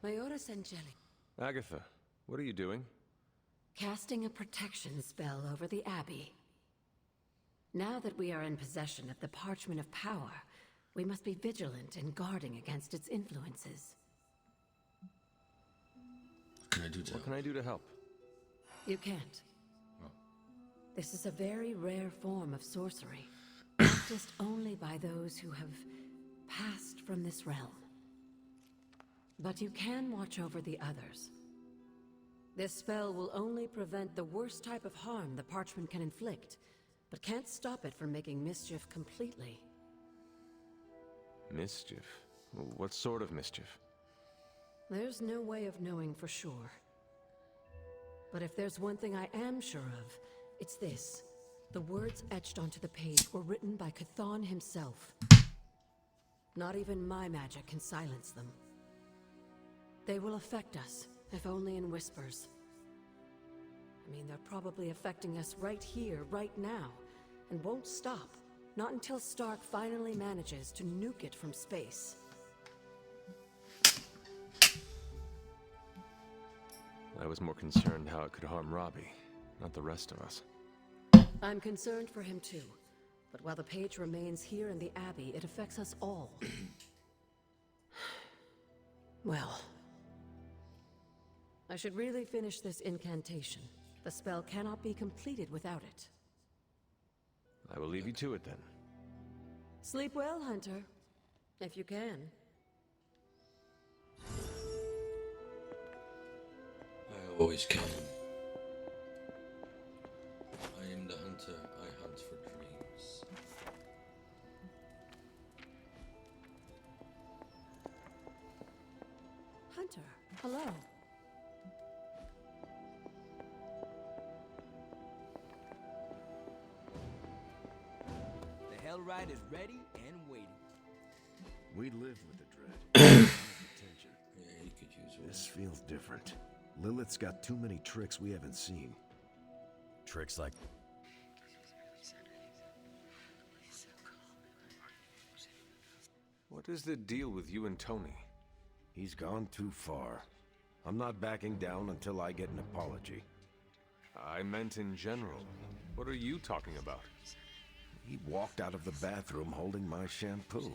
Majoris angelic. Agatha, what are you doing? Casting a protection spell over the Abbey. Now that we are in possession of the Parchment of Power, we must be vigilant in guarding against its influences. What can I do to What can I do to help? You can't. Oh. This is a very rare form of sorcery, practiced only by those who have passed from this realm. But you can watch over the others. This spell will only prevent the worst type of harm the parchment can inflict, but can't stop it from making mischief completely. Mischief? What sort of mischief? There's no way of knowing for sure. But if there's one thing I am sure of, it's this. The words etched onto the page were written by Chthon himself. Not even my magic can silence them. They will affect us, if only in whispers. I mean, they're probably affecting us right here, right now, and won't stop. Not until Stark finally manages to nuke it from space. I was more concerned how it could harm Robbie, not the rest of us. I'm concerned for him too. But while the page remains here in the Abbey, it affects us all. Well, I should really finish this incantation. The spell cannot be completed without it. I will leave you to it then. Sleep well, Hunter. If you can. I always can. I am the hunter. Hunter, I hunt for dreams. Hunter, hello. The Hell Ride is ready and waiting. We live with the dread. Attention. Yeah, he could use one. This feels different. Lilith's got too many tricks we haven't seen. Tricks like... What is the deal with you and Tony? He's gone too far. I'm not backing down until I get an apology. I meant in general. What are you talking about? He walked out of the bathroom holding my shampoo.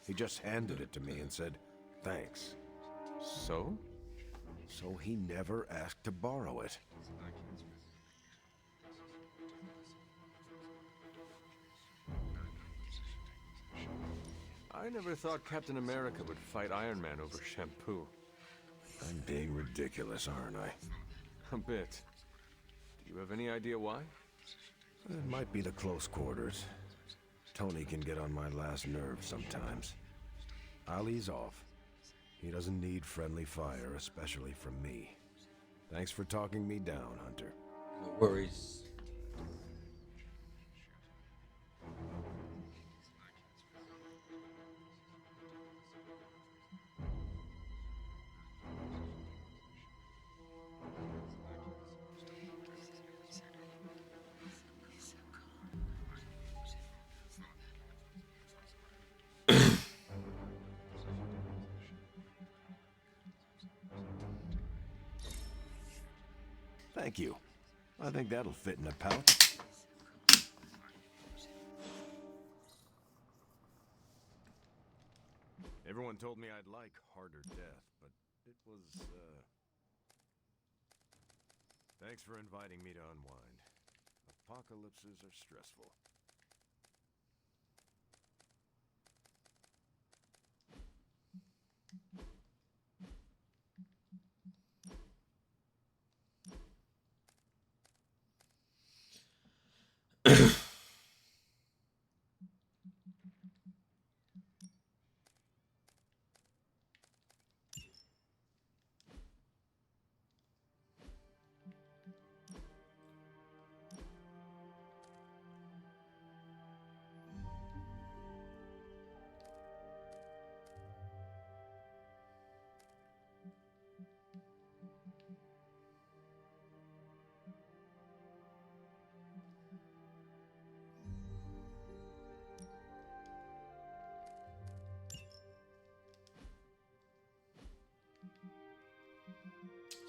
He just handed it to me and said, thanks. So? So he never asked to borrow it. I never thought Captain America would fight Iron Man over shampoo. I'm being ridiculous, aren't I? A bit. Do you have any idea why? It might be the close quarters. Tony can get on my last nerve sometimes. I'll ease off. He doesn't need friendly fire, especially from me. Thanks for talking me down, Hunter. No worries. Thank you. I think that'll fit in a pouch. Everyone told me I'd like harder death, but it was, Thanks for inviting me to unwind. Apocalypses are stressful.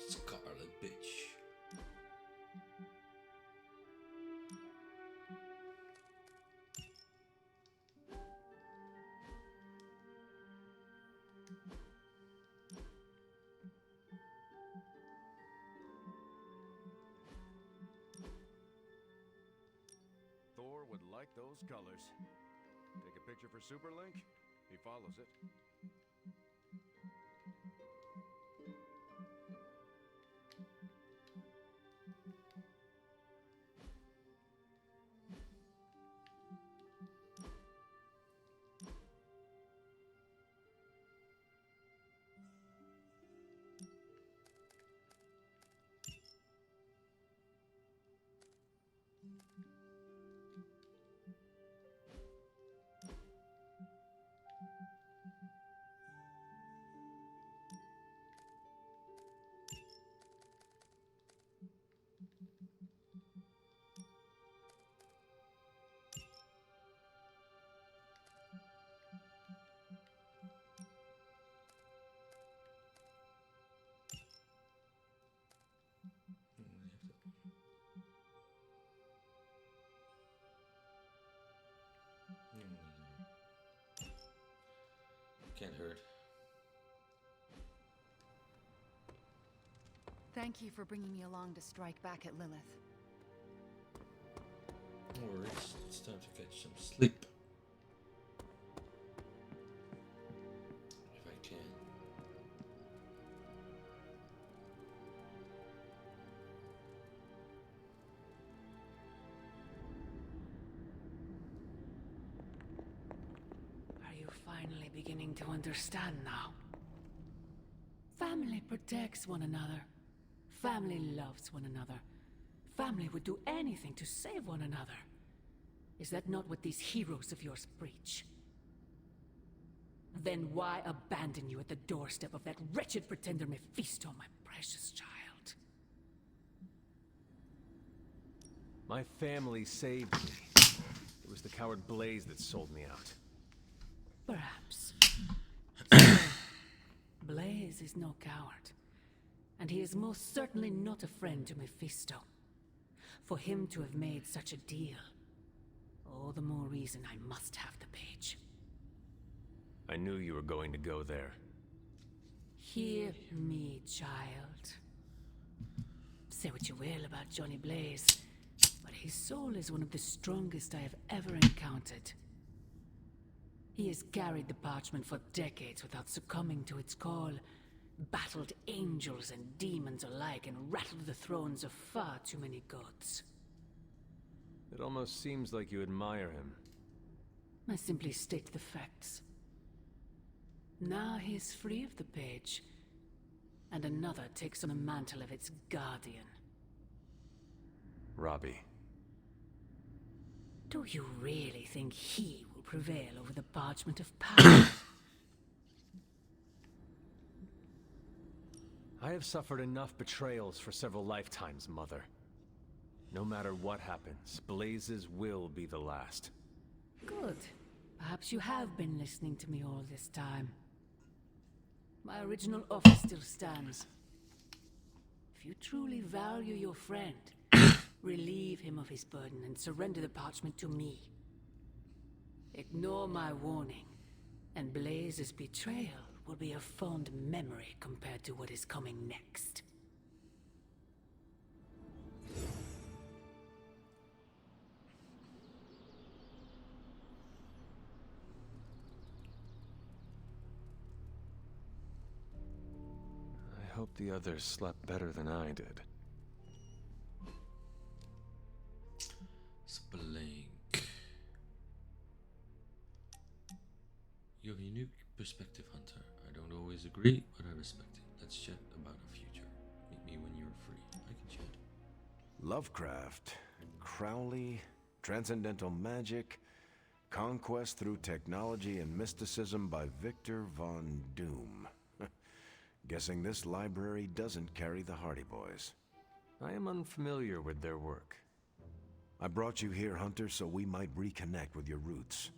Scarlet bitch. Thor would like those colors. Take a picture for Superlink? He follows it. Can't hurt. Thank you for bringing me along to strike back at Lilith. No worries. It's time to catch some sleep. If I can. finally beginning to understand now. Family protects one another. Family loves one another. Family would do anything to save one another. Is that not what these heroes of yours preach? Then why abandon you at the doorstep of that wretched pretender Mephisto, my precious child? My family saved me. It was the coward Blaze that sold me out. Perhaps. Blaze is no coward. And he is most certainly not a friend to Mephisto. For him to have made such a deal, all the more reason I must have the page. I knew you were going to go there. Hear me, child. Say what you will about Johnny Blaze, but his soul is one of the strongest I have ever encountered. He has carried the parchment for decades without succumbing to its call, battled angels and demons alike, and rattled the thrones of far too many gods. It almost seems like you admire him. I simply state the facts. Now he is free of the page, and another takes on the mantle of its guardian. Robbie. Do you really think he will prevail over the parchment of power? I have suffered enough betrayals for several lifetimes, Mother. No matter what happens, Blaze's will be the last. Good. Perhaps you have been listening to me all this time. My original offer still stands. If you truly value your friend, relieve him of his burden and surrender the parchment to me. Ignore my warning, and Blaze's betrayal will be a fond memory compared to what is coming next. I hope the others slept better than I did. Blink. You have a unique perspective, Hunter. I don't always agree, but I respect it. Let's chat about our future. Meet me when you're free. I can chat. Lovecraft, Crowley, transcendental magic, conquest through technology and mysticism by Victor Von Doom. Guessing this library doesn't carry the Hardy Boys. I am unfamiliar with their work. I brought you here, Hunter, so we might reconnect with your roots.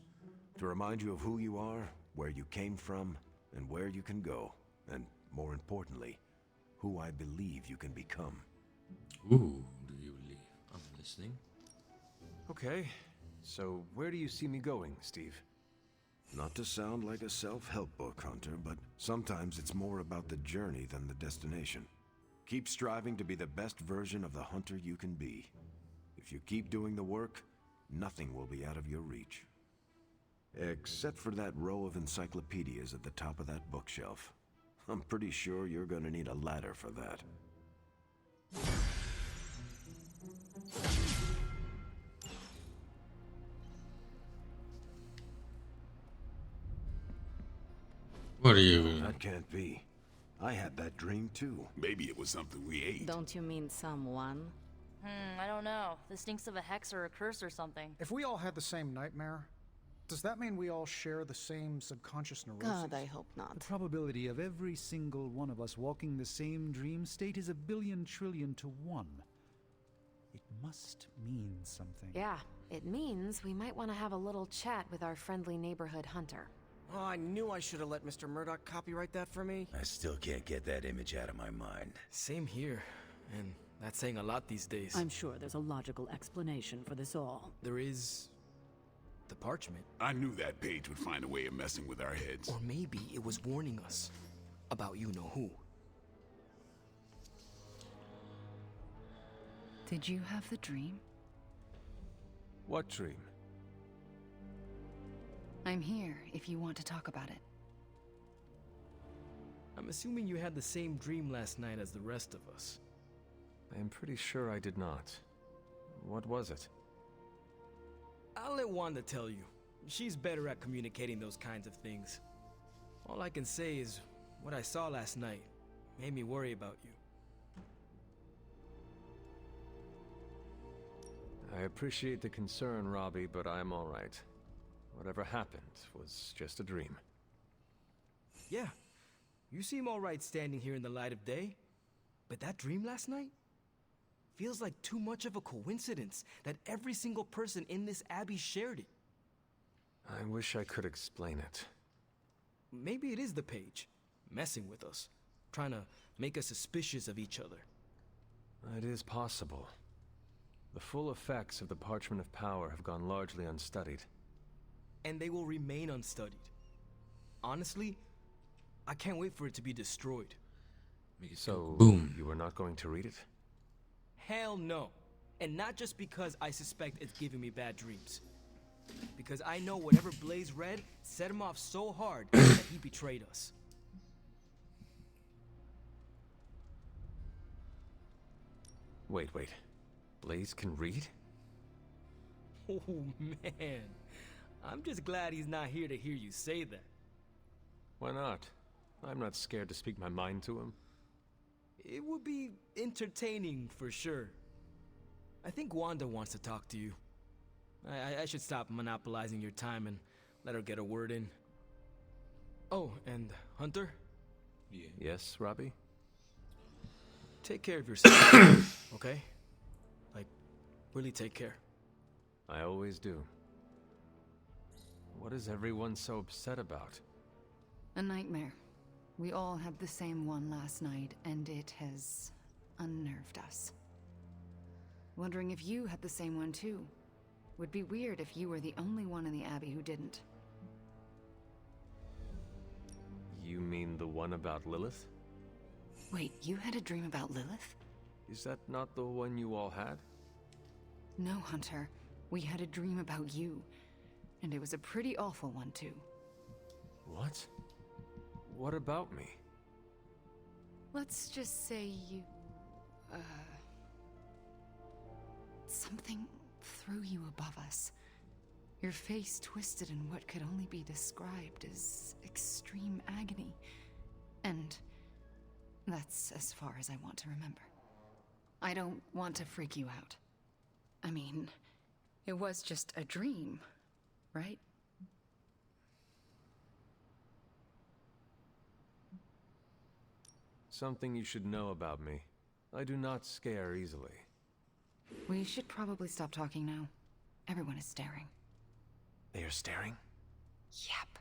To remind you of who you are, where you came from, and where you can go. And, more importantly, who I believe you can become. Ooh, do you believe? I'm listening. Okay, so where do you see me going, Steve? Not to sound like a self-help book, Hunter, but sometimes it's more about the journey than the destination. Keep striving to be the best version of the Hunter you can be. If you keep doing the work, nothing will be out of your reach. Except for that row of encyclopedias at the top of that bookshelf. I'm pretty sure you're gonna need a ladder for that. What are you? That can't be. I had that dream too. Maybe it was something we ate. Don't you mean someone? I don't know. This stinks of a hex or a curse or something. If we all had the same nightmare, does that mean we all share the same subconscious neurosis? God, I hope not. The probability of every single one of us walking the same dream state is 1,000,000,000,000,000 to 1. It must mean something. Yeah, it means we might want to have a little chat with our friendly neighborhood hunter. Oh, I knew I should have let Mr. Murdoch copyright that for me. I still can't get that image out of my mind. Same here. And that's saying a lot these days. I'm sure there's a logical explanation for this all. There is... the parchment. I knew that page would find a way of messing with our heads. Or maybe it was warning us about you-know-who. Did you have the dream? What dream? I'm here if you want to talk about it. I'm assuming you had the same dream last night as the rest of us. I am pretty sure I did not. What was it? I'll let Wanda tell you. She's better at communicating those kinds of things. All I can say is, what I saw last night made me worry about you. I appreciate the concern, Robbie, but I'm all right. Whatever happened was just a dream. Yeah, you seem all right standing here in the light of day. But that dream last night feels like too much of a coincidence that every single person in this abbey shared it. I wish I could explain it. Maybe it is the page, messing with us, trying to make us suspicious of each other. It is possible. The full effects of the Parchment of Power have gone largely unstudied. And they will remain unstudied. Honestly, I can't wait for it to be destroyed. So, boom. You are not going to read it? Hell no. And not just because I suspect it's giving me bad dreams. Because I know whatever Blaze read set him off so hard that he betrayed us. Wait. Blaze can read? Oh man. I'm just glad he's not here to hear you say that. Why not? I'm not scared to speak my mind to him. It would be entertaining for sure. I think Wanda wants to talk to you. I should stop monopolizing your time and let her get a word in. Oh, and Hunter? Yeah. Yes, Robbie? Take care of yourself, okay? Like, really take care. I always do. What is everyone so upset about? A nightmare. We all had the same one last night, and it has unnerved us. Wondering if you had the same one too. Would be weird if you were the only one in the Abbey who didn't. You mean the one about Lilith? Wait, you had a dream about Lilith? Is that not the one you all had? No, Hunter. We had a dream about you. And it was a pretty awful one too. What? What about me? Let's just say you... something threw you above us. Your face twisted in what could only be described as extreme agony. And that's as far as I want to remember. I don't want to freak you out. I mean, it was just a dream, right? Something you should know about me. I do not scare easily. We should probably stop talking now. Everyone is staring. They are staring? Yep.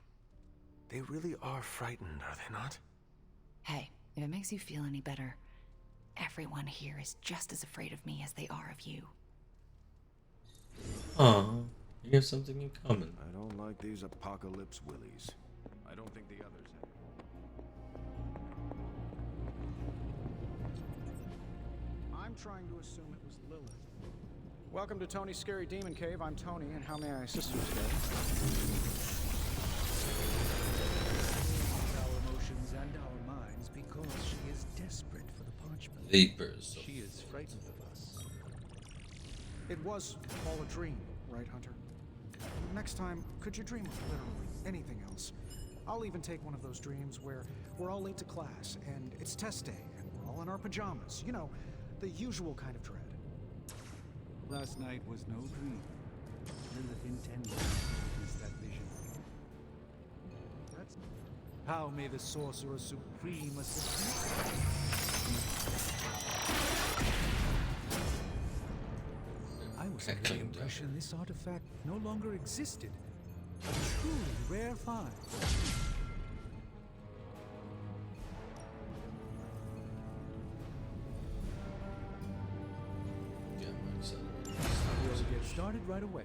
They really are frightened, are they not? Hey, if it makes you feel any better, everyone here is just as afraid of me as they are of you. Aw, you have something in common. I don't like these apocalypse willies. I don't think the others have. I'm trying to assume it was Lilith. Welcome to Tony's Scary Demon Cave. I'm Tony, and how may I assist you today? Our emotions and our minds because she is desperate for the parchment. Vapors. She is frightened of us. It was all a dream, right, Hunter? Next time, could you dream of literally anything else? I'll even take one of those dreams where we're all late to class, and it's test day, and we're all in our pajamas. You know, the usual kind of dread. Last night was no dream. Lilith intended to witness that vision. That's... How may the Sorcerer Supreme assist me? I was under the impression this artifact no longer existed. A truly rare find. We'll get started right away.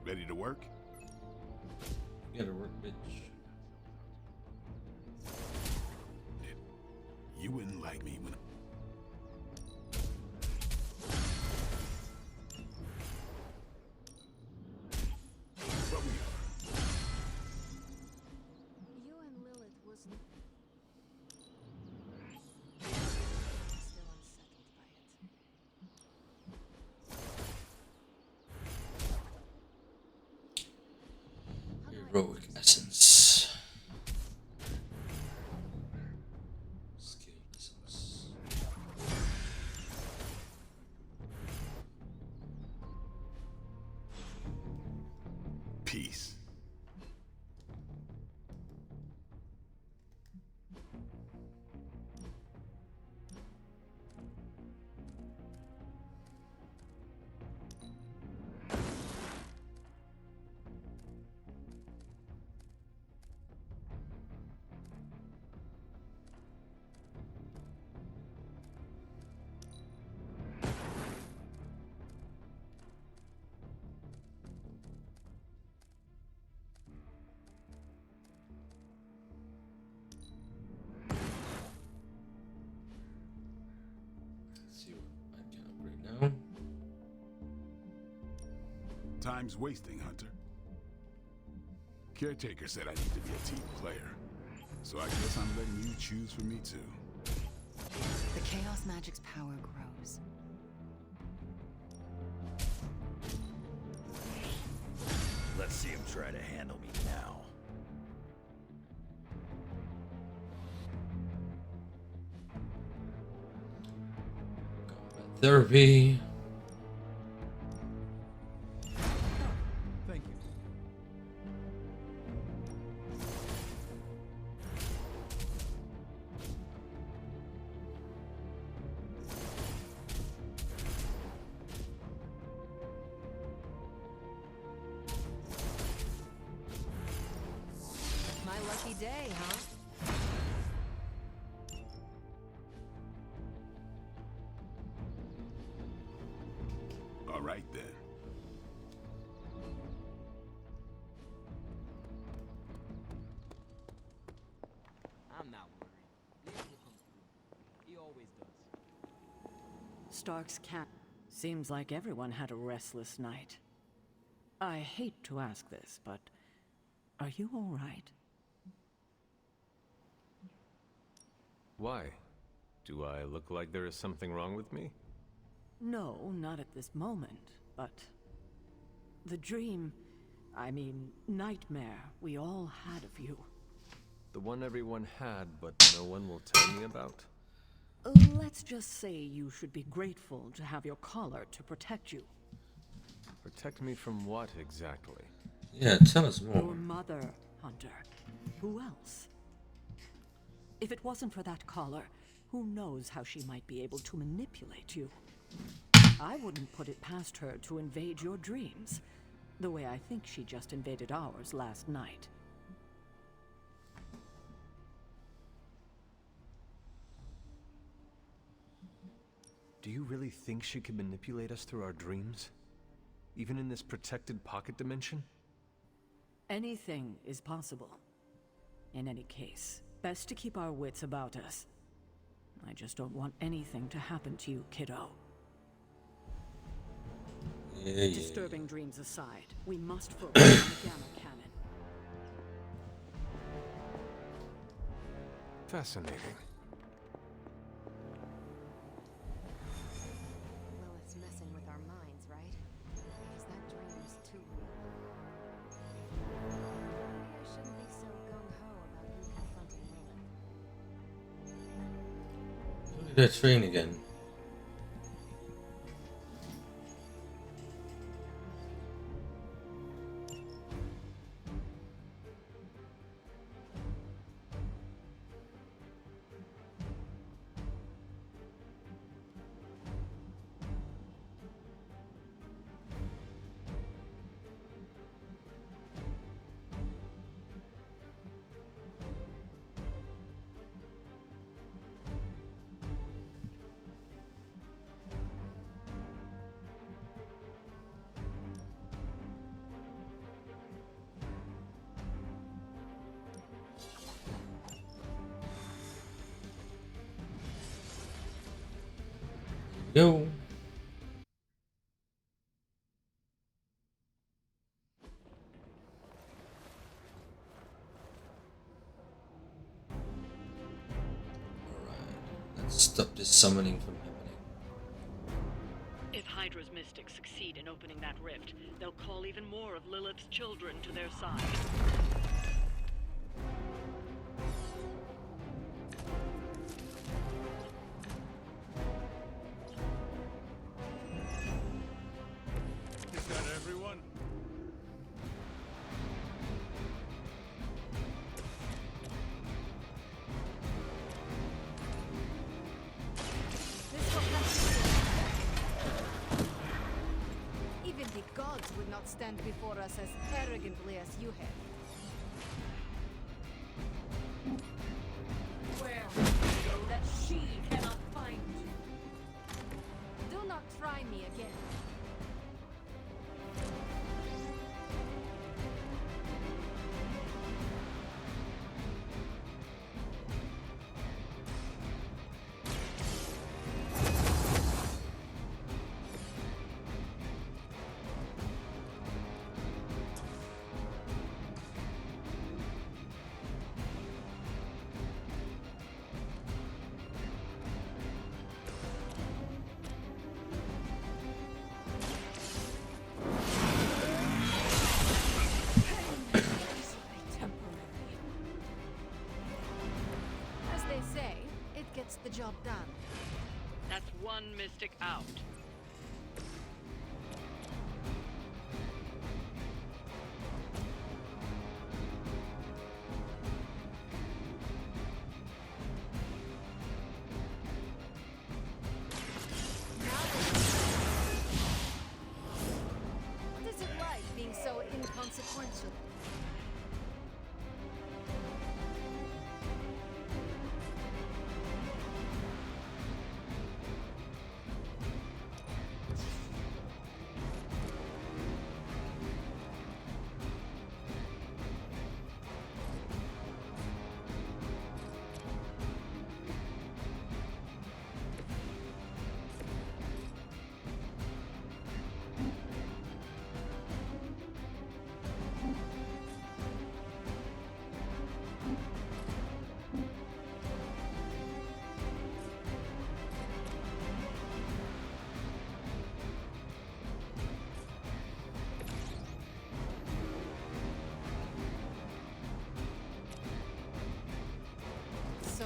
Ready to work? You gotta work, bitch. You wouldn't like me when Heroic essence. Skill essence. Peace. Now. Time's wasting, Hunter. Caretaker said I need to be a team player, so I guess I'm letting you choose for me too. The Chaos Magic's power grows. Let's see him try to handle me now. Therapy. Thank you. My lucky day, huh? All right then. I'm not worried. Lilith will come through. He always does. Stark's cat. Seems like everyone had a restless night. I hate to ask this, but are you all right? Why? Do I look like there is something wrong with me? No, not at this moment, but the dream, I mean, nightmare we all had of you. The one everyone had, but no one will tell me about? Let's just say you should be grateful to have your collar to protect you. Protect me from what exactly? Yeah, tell us more. Your mother, Hunter. Who else? If it wasn't for that collar, who knows how she might be able to manipulate you? I wouldn't put it past her to invade your dreams, the way I think she just invaded ours last night. Do you really think she can manipulate us through our dreams? Even in this protected pocket dimension? Anything is possible. In any case, best to keep our wits about us. I just don't want anything to happen to you, kiddo. Yeah. Disturbing dreams aside, we must focus on the gamma cannon. Fascinating. Lilith's messing with our minds, right? Because that dream is too real. Maybe I shouldn't be so gung-ho about you confronting Lilith. Look at that train again. Go. Let's stop this summoning from happening. If Hydra's mystics succeed in opening that rift, they'll call even more of Lilith's children to their side. stand before us as arrogantly as you have. Where so that she cannot find you? Do not try me again. Gets the job done. That's one mystic out. What is it like being so inconsequential?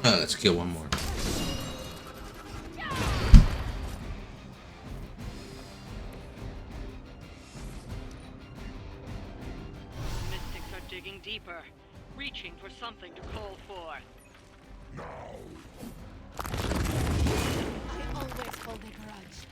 Let's kill one more. Mystics are digging deeper, reaching for something to call for. I always hold a grudge.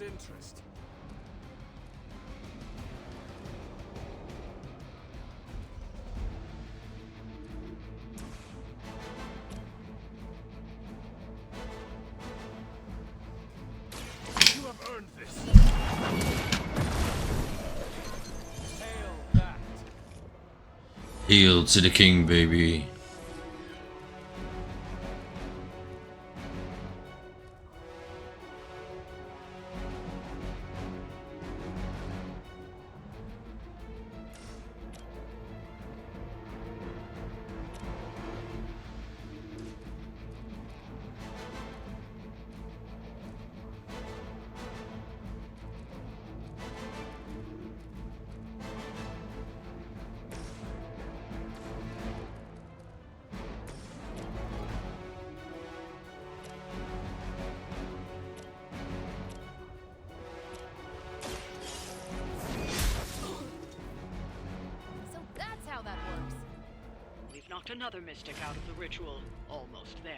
Interest. You have earned this. Hail that. Hail to the king, baby. Knocked another mystic out of the ritual. Almost there.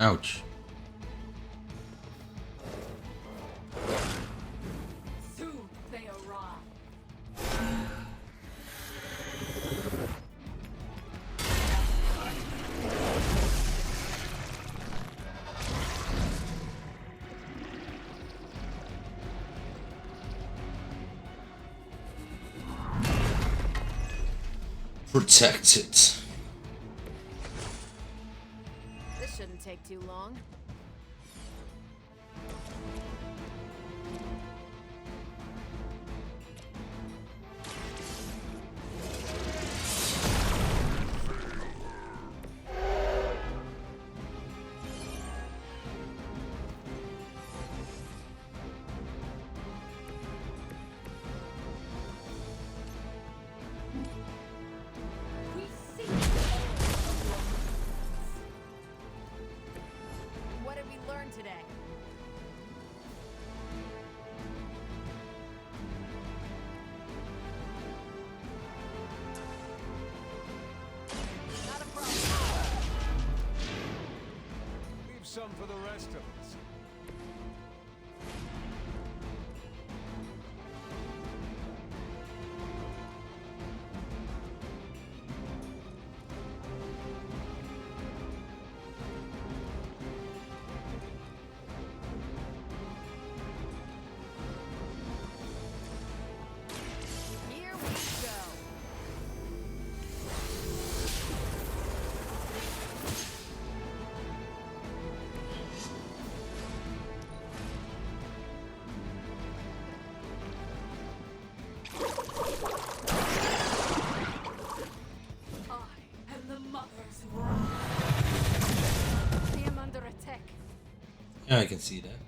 Ouch. Soon they arrive. Protected. This shouldn't take too long. What did we learn today? Not a problem. Leave some for the rest of us. Here we go. I am the mother's bride. I am under attack. Yeah, I can see that.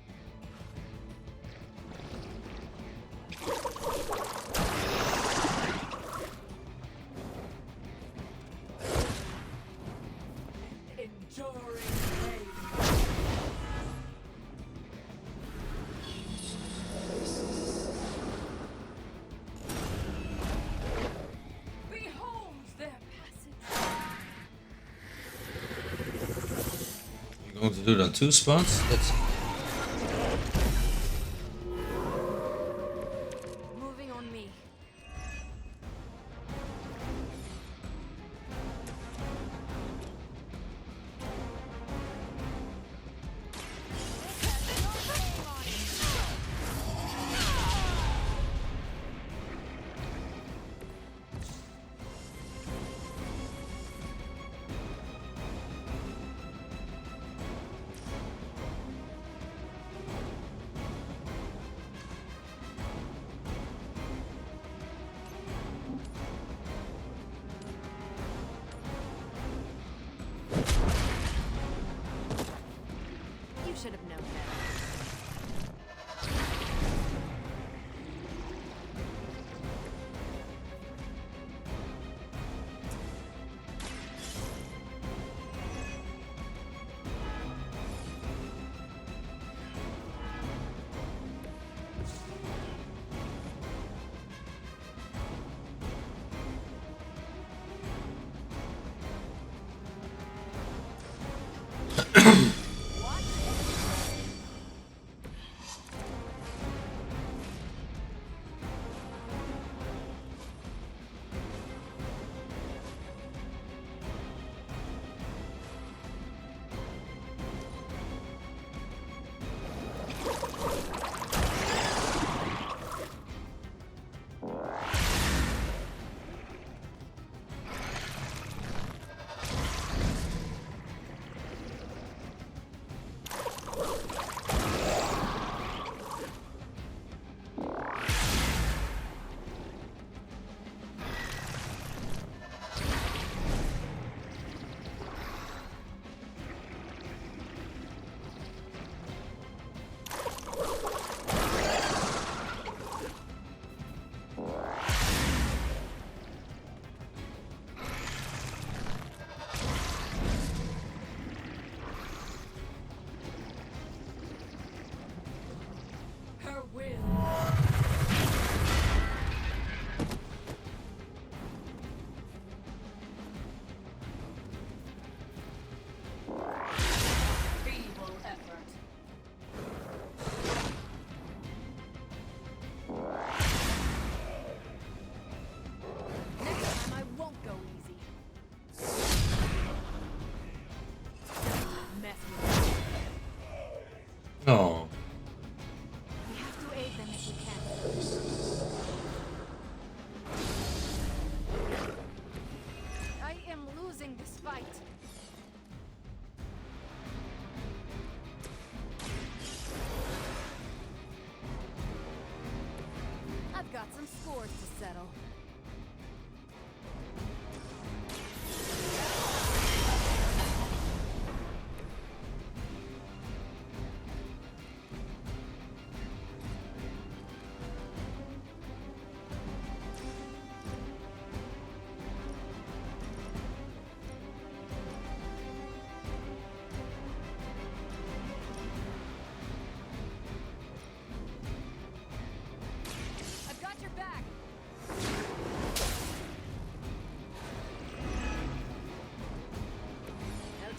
Enduring pain. Behold their passage. You're going to do it on 2 spots? Let's see. Moving on me. You should have known better. Her will. got some scores to settle.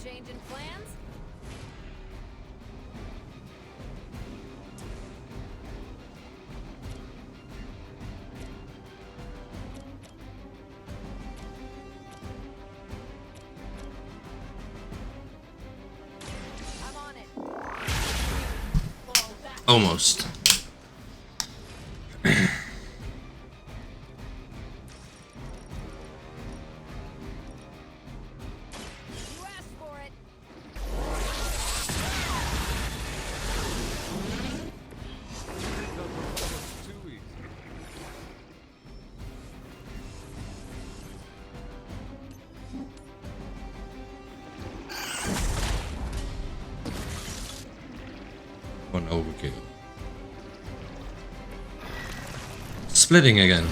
Changing plans? I'm on it. Almost. One overkill. Splitting again.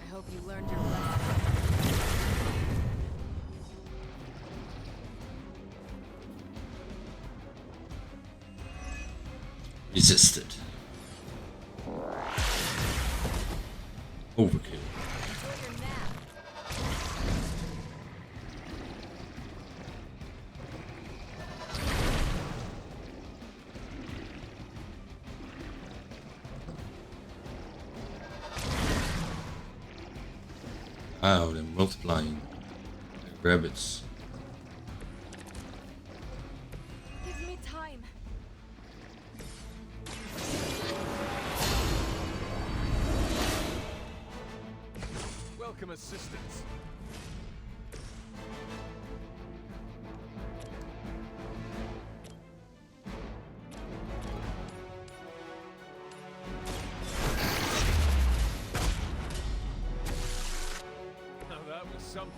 I hope you learned your lesson. Resisted. Overkill. Wow, they're multiplying like rabbits. Give me time. Welcome assistance. Now that was something.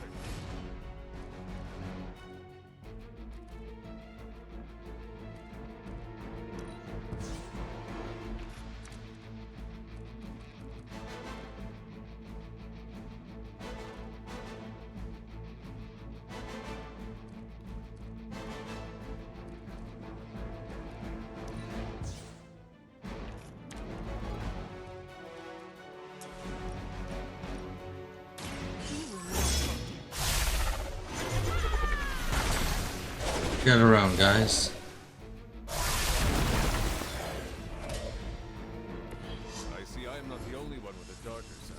Get around, guys. I see I am not the only one with a darker side.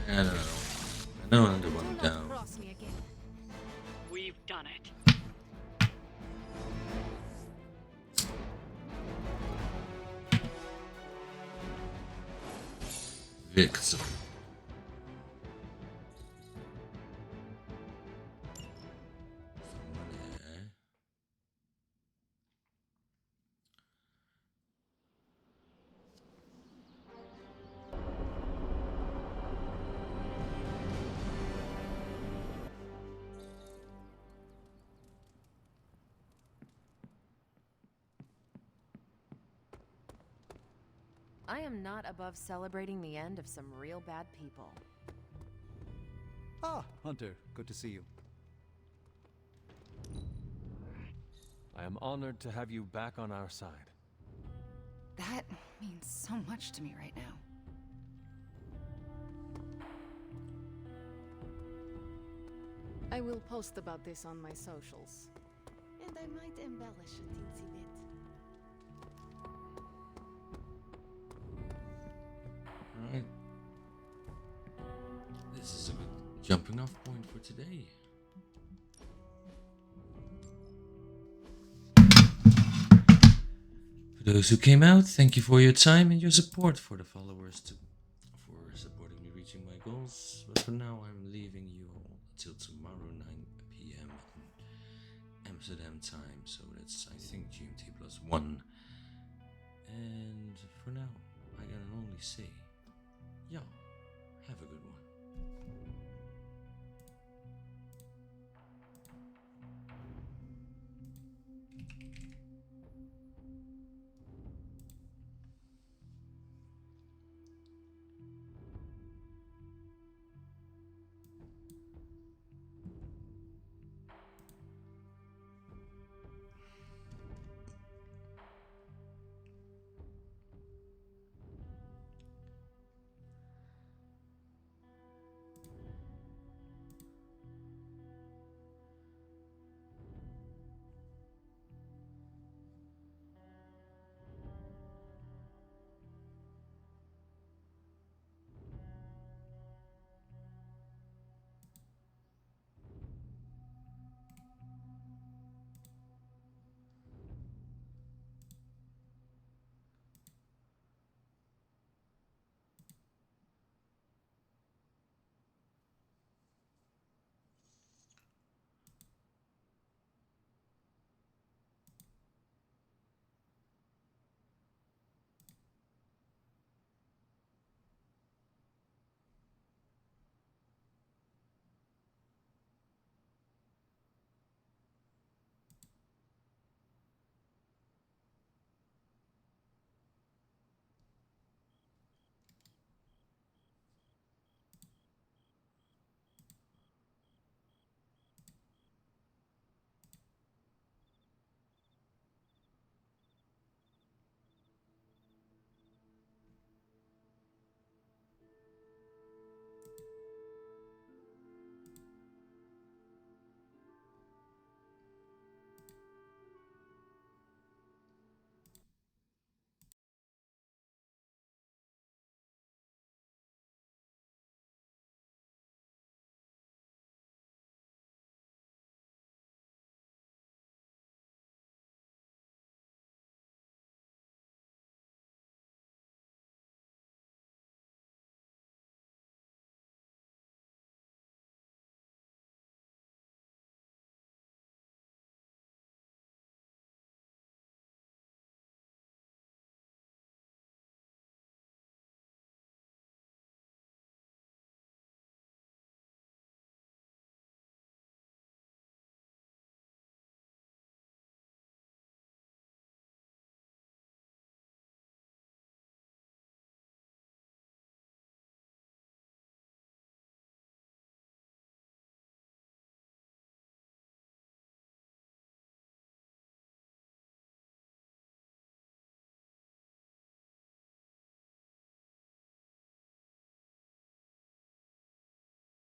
I don't know. I know another one down. Cross me again. We've done it. Victim. I am not above celebrating the end of some real bad people. Ah, Hunter, good to see you. I am honored to have you back on our side. That means so much to me right now. I will post about this on my socials. And I might embellish a teensy bit. Alright. This is a good jumping off point for today. To those who came out, thank you for your time and your support. For the followers, for supporting me reaching my goals. But for now, I'm leaving you all till tomorrow 9 p.m. Amsterdam time. So that's, I think, GMT +1. And for now, I can only say, yeah, have a good